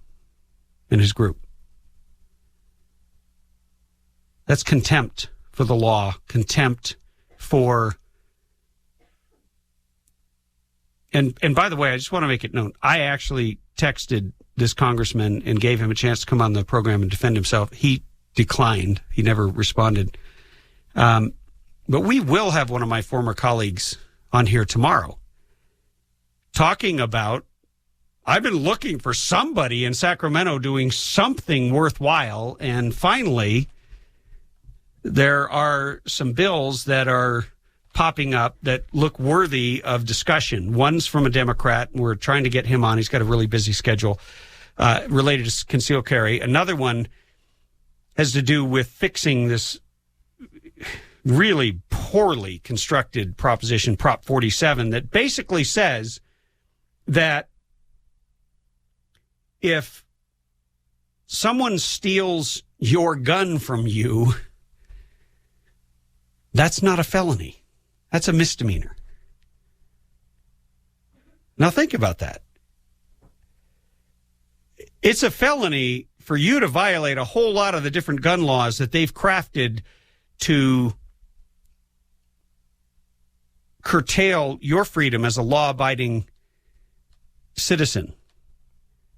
and his group. That's contempt for the law, contempt for... And by the way, I just want to make it known, I actually texted this congressman and gave him a chance to come on the program and defend himself. He declined. He never responded. But we will have one of my former colleagues on here tomorrow talking about, I've been looking for somebody in Sacramento doing something worthwhile, and finally there are some bills that are popping up that look worthy of discussion. One's from a Democrat, and we're trying to get him on. He's got a really busy schedule related to concealed carry. Another one has to do with fixing this really poorly constructed proposition, Prop 47, that basically says that if someone steals your gun from you, that's not a felony. That's a misdemeanor. Now think about that. It's a felony for you to violate a whole lot of the different gun laws that they've crafted to curtail your freedom as a law-abiding citizen.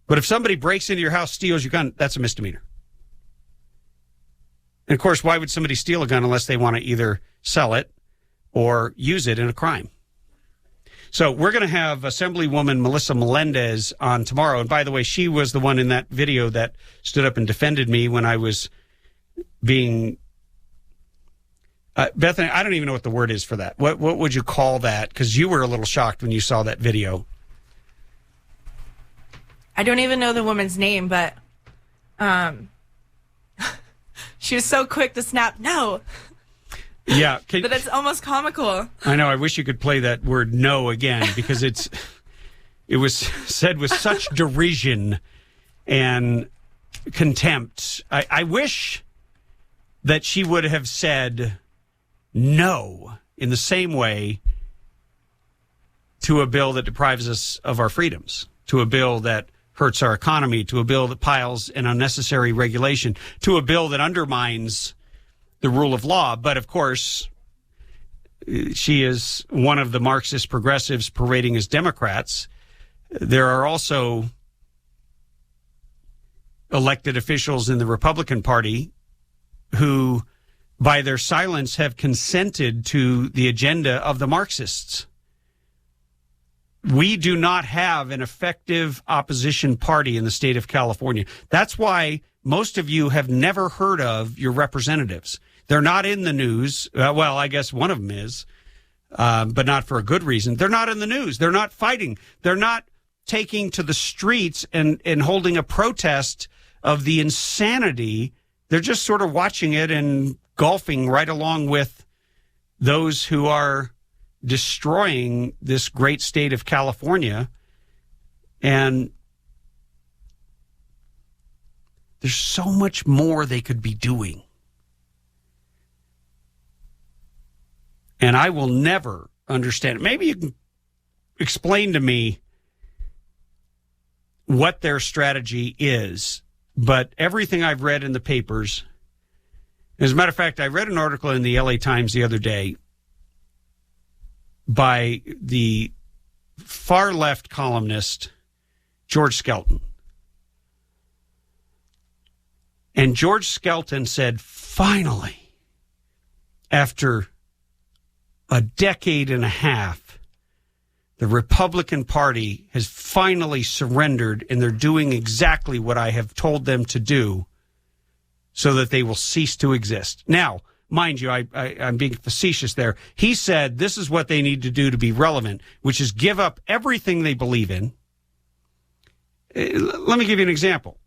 But if somebody breaks into your house, steals your gun, that's a misdemeanor. And of course, why would somebody steal a gun unless they want to either sell it or use it in a crime? So we're going to have Assemblywoman Melissa Melendez on tomorrow. And by the way, she was the one in that video that stood up and defended me when I was being... Bethany, I don't even know what the word is for that. What would you call that? Because you were a little shocked when you saw that video. I don't even know the woman's name, but she was so quick to snap, no. Yeah. But it's almost comical. I know. I wish you could play that word no again, because it was said with such derision and contempt. I wish that she would have said no in the same way to a bill that deprives us of our freedoms, to a bill that hurts our economy, to a bill that piles an unnecessary regulation, to a bill that undermines the rule of law. But, of course, she is one of the Marxist progressives parading as Democrats. There are also elected officials in the Republican Party who, by their silence, have consented to the agenda of the Marxists. We do not have an effective opposition party in the state of California. That's why most of you have never heard of your representatives. They're not in the news. Well, I guess one of them is, but not for a good reason. They're not in the news. They're not fighting. They're not taking to the streets and holding a protest of the insanity. They're just sort of watching it and golfing right along with those who are destroying this great state of California. And there's so much more they could be doing. And I will never understand it. Maybe you can explain to me what their strategy is, but everything I've read in the papers, as a matter of fact, I read an article in the LA Times the other day by the far left columnist George Skelton. And George Skelton said, finally, after a decade and a half, the Republican Party has finally surrendered, and they're doing exactly what I have told them to do so that they will cease to exist. Now, mind you, I'm being facetious there. He said this is what they need to do to be relevant, which is give up everything they believe in. Let me give you an example.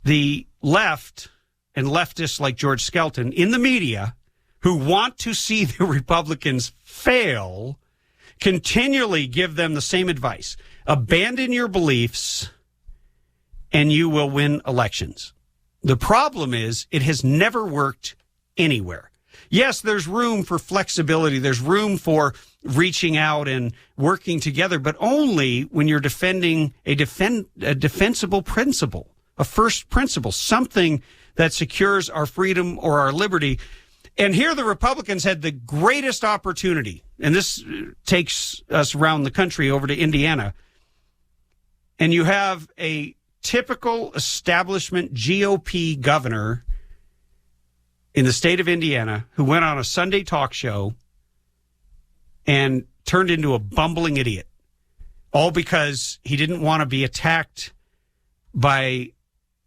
The left and leftists like George Skelton in the media who want to see the Republicans fail continually give them the same advice. Abandon your beliefs and you will win elections. The problem is it has never worked anywhere. Yes, there's room for flexibility. There's room for reaching out and working together, but only when you're defending a defensible principle, a first principle, something that secures our freedom or our liberty. And here the Republicans had the greatest opportunity, and this takes us around the country over to Indiana, and you have a typical establishment GOP governor in the state of Indiana who went on a Sunday talk show and turned into a bumbling idiot, all because he didn't want to be attacked by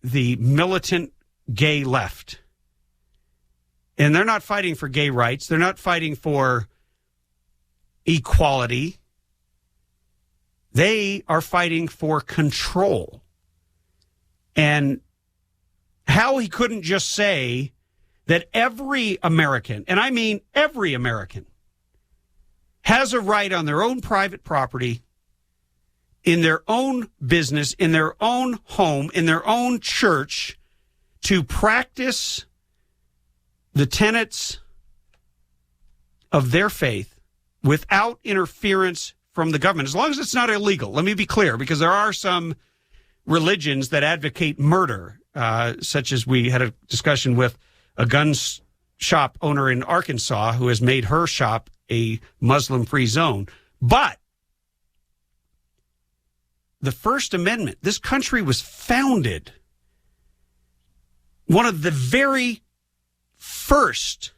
the militant gay left. And they're not fighting for gay rights. They're not fighting for equality. They are fighting for control. And how he couldn't just say that every American, and I mean every American, has a right on their own private property, in their own business, in their own home, in their own church, to practice the tenets of their faith without interference from the government, as long as it's not illegal. Let me be clear, because there are some religions that advocate murder, such as we had a discussion with a gun shop owner in Arkansas who has made her shop a Muslim-free zone. But the First Amendment, this country was founded, one of the very first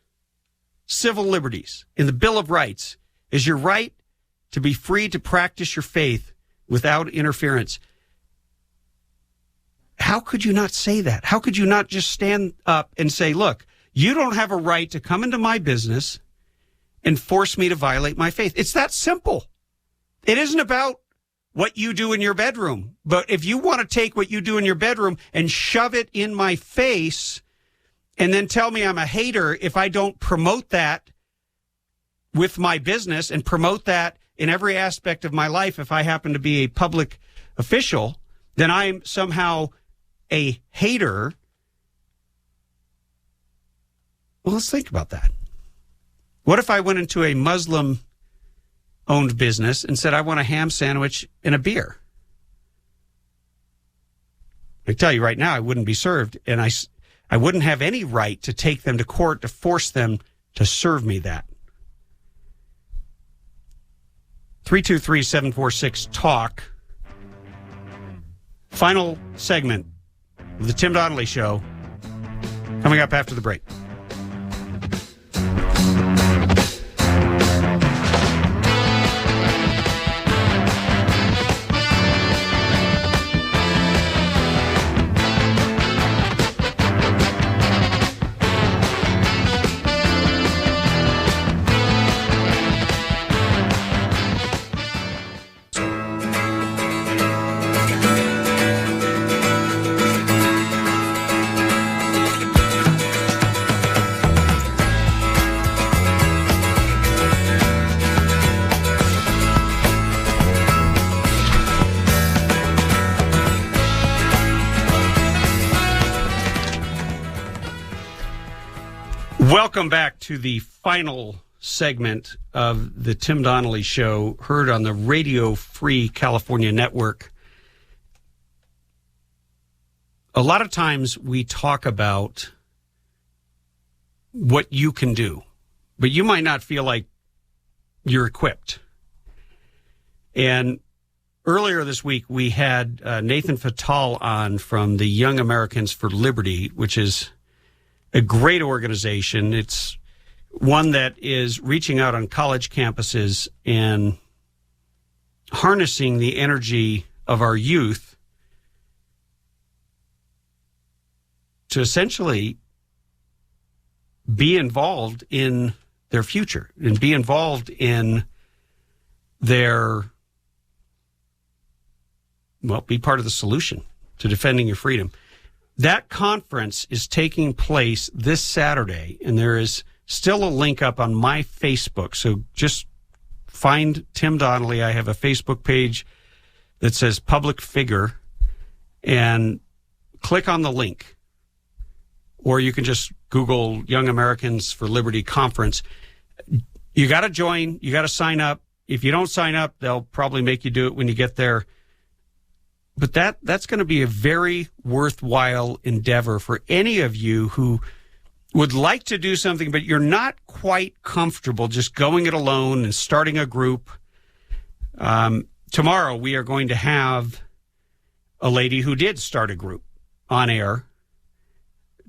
civil liberties in the Bill of Rights is your right to be free to practice your faith without interference. How could you not say that? How could you not just stand up and say, look, you don't have a right to come into my business and force me to violate my faith? It's that simple. It isn't about what you do in your bedroom. But if you want to take what you do in your bedroom and shove it in my face and then tell me I'm a hater if I don't promote that with my business and promote that in every aspect of my life, if I happen to be a public official, then I'm somehow a hater. Well, let's think about that. What if I went into a Muslim-owned business and said, I want a ham sandwich and a beer? I tell you right now, I wouldn't be served, and I wouldn't have any right to take them to court to force them to serve me that. 323-746-TALK. Final segment of the Tim Donnelly Show coming up after the break. Welcome back to the final segment of the Tim Donnelly Show, heard on the Radio Free California Network. A lot of times we talk about what you can do, but you might not feel like you're equipped. And earlier this week, we had Nathan Fatal on from the Young Americans for Liberty, which is a great organization. It's one that is reaching out on college campuses and harnessing the energy of our youth to essentially be involved in their future and be involved in their, well, be part of the solution to defending your freedom. That conference is taking place this Saturday, and there is still a link up on my Facebook. So just find Tim Donnelly. I have a Facebook page that says Public Figure, and click on the link. Or you can just Google Young Americans for Liberty Conference. You got to join. You got to sign up. If you don't sign up, they'll probably make you do it when you get there. But that's going to be a very worthwhile endeavor for any of you who would like to do something, but you're not quite comfortable just going it alone and starting a group. Tomorrow, we are going to have a lady who did start a group on air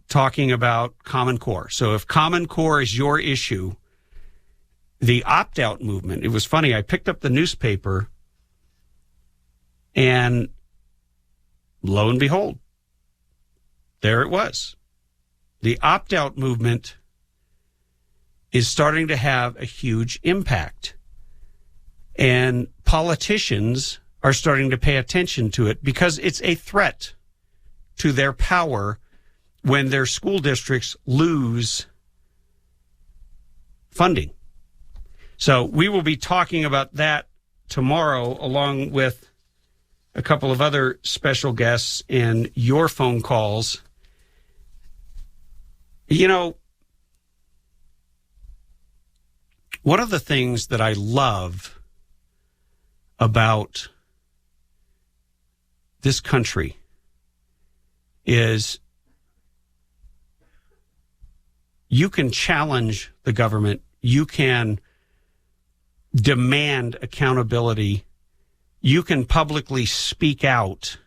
talking about Common Core. So if Common Core is your issue, the opt-out movement, it was funny. I picked up the newspaper, and lo and behold, there it was. The opt-out movement is starting to have a huge impact. And politicians are starting to pay attention to it because it's a threat to their power when their school districts lose funding. So we will be talking about that tomorrow, along with a couple of other special guests and your phone calls. You know, one of the things that I love about this country is you can challenge the government, you can demand accountability, you can publicly speak out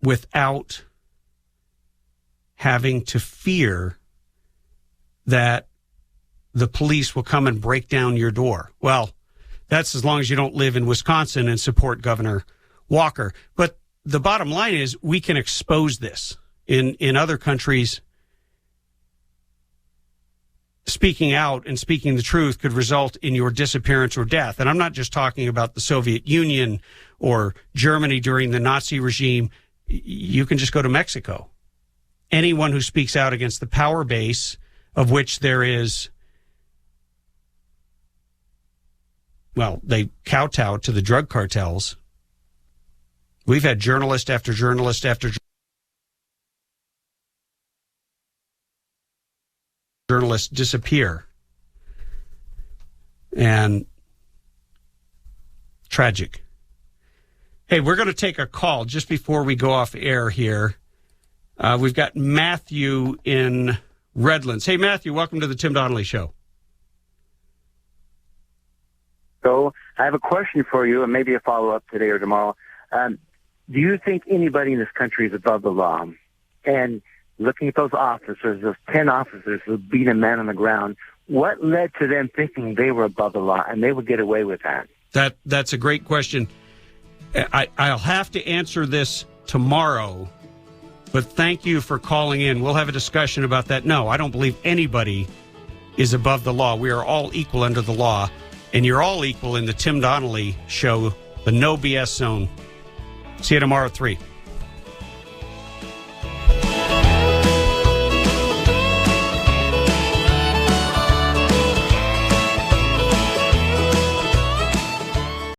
without having to fear that the police will come and break down your door. Well, that's as long as you don't live in Wisconsin and support Governor Walker. But the bottom line is we can expose this. In other countries, speaking out and speaking the truth could result in your disappearance or death. And I'm not just talking about the Soviet Union or Germany during the Nazi regime. You can just go to Mexico. Anyone who speaks out against the power base, of which there is, well, they kowtow to the drug cartels. We've had journalist after journalist after journalists disappear. And tragic. Hey, we're going to take a call just before we go off air here. We've got Matthew in Redlands. Hey, Matthew, welcome to the Tim Donnelly Show. So I have a question for you, and maybe a follow-up today or tomorrow. Do you think anybody in this country is above the law? And looking at those officers, those 10 officers who beat a man on the ground, what led to them thinking they were above the law and they would get away with that? That's a great question. I'll have to answer this tomorrow, but thank you for calling in. We'll have a discussion about that. No, I don't believe anybody is above the law. We are all equal under the law, and you're all equal in the Tim Donnelly Show, the No BS Zone. See you tomorrow at 3.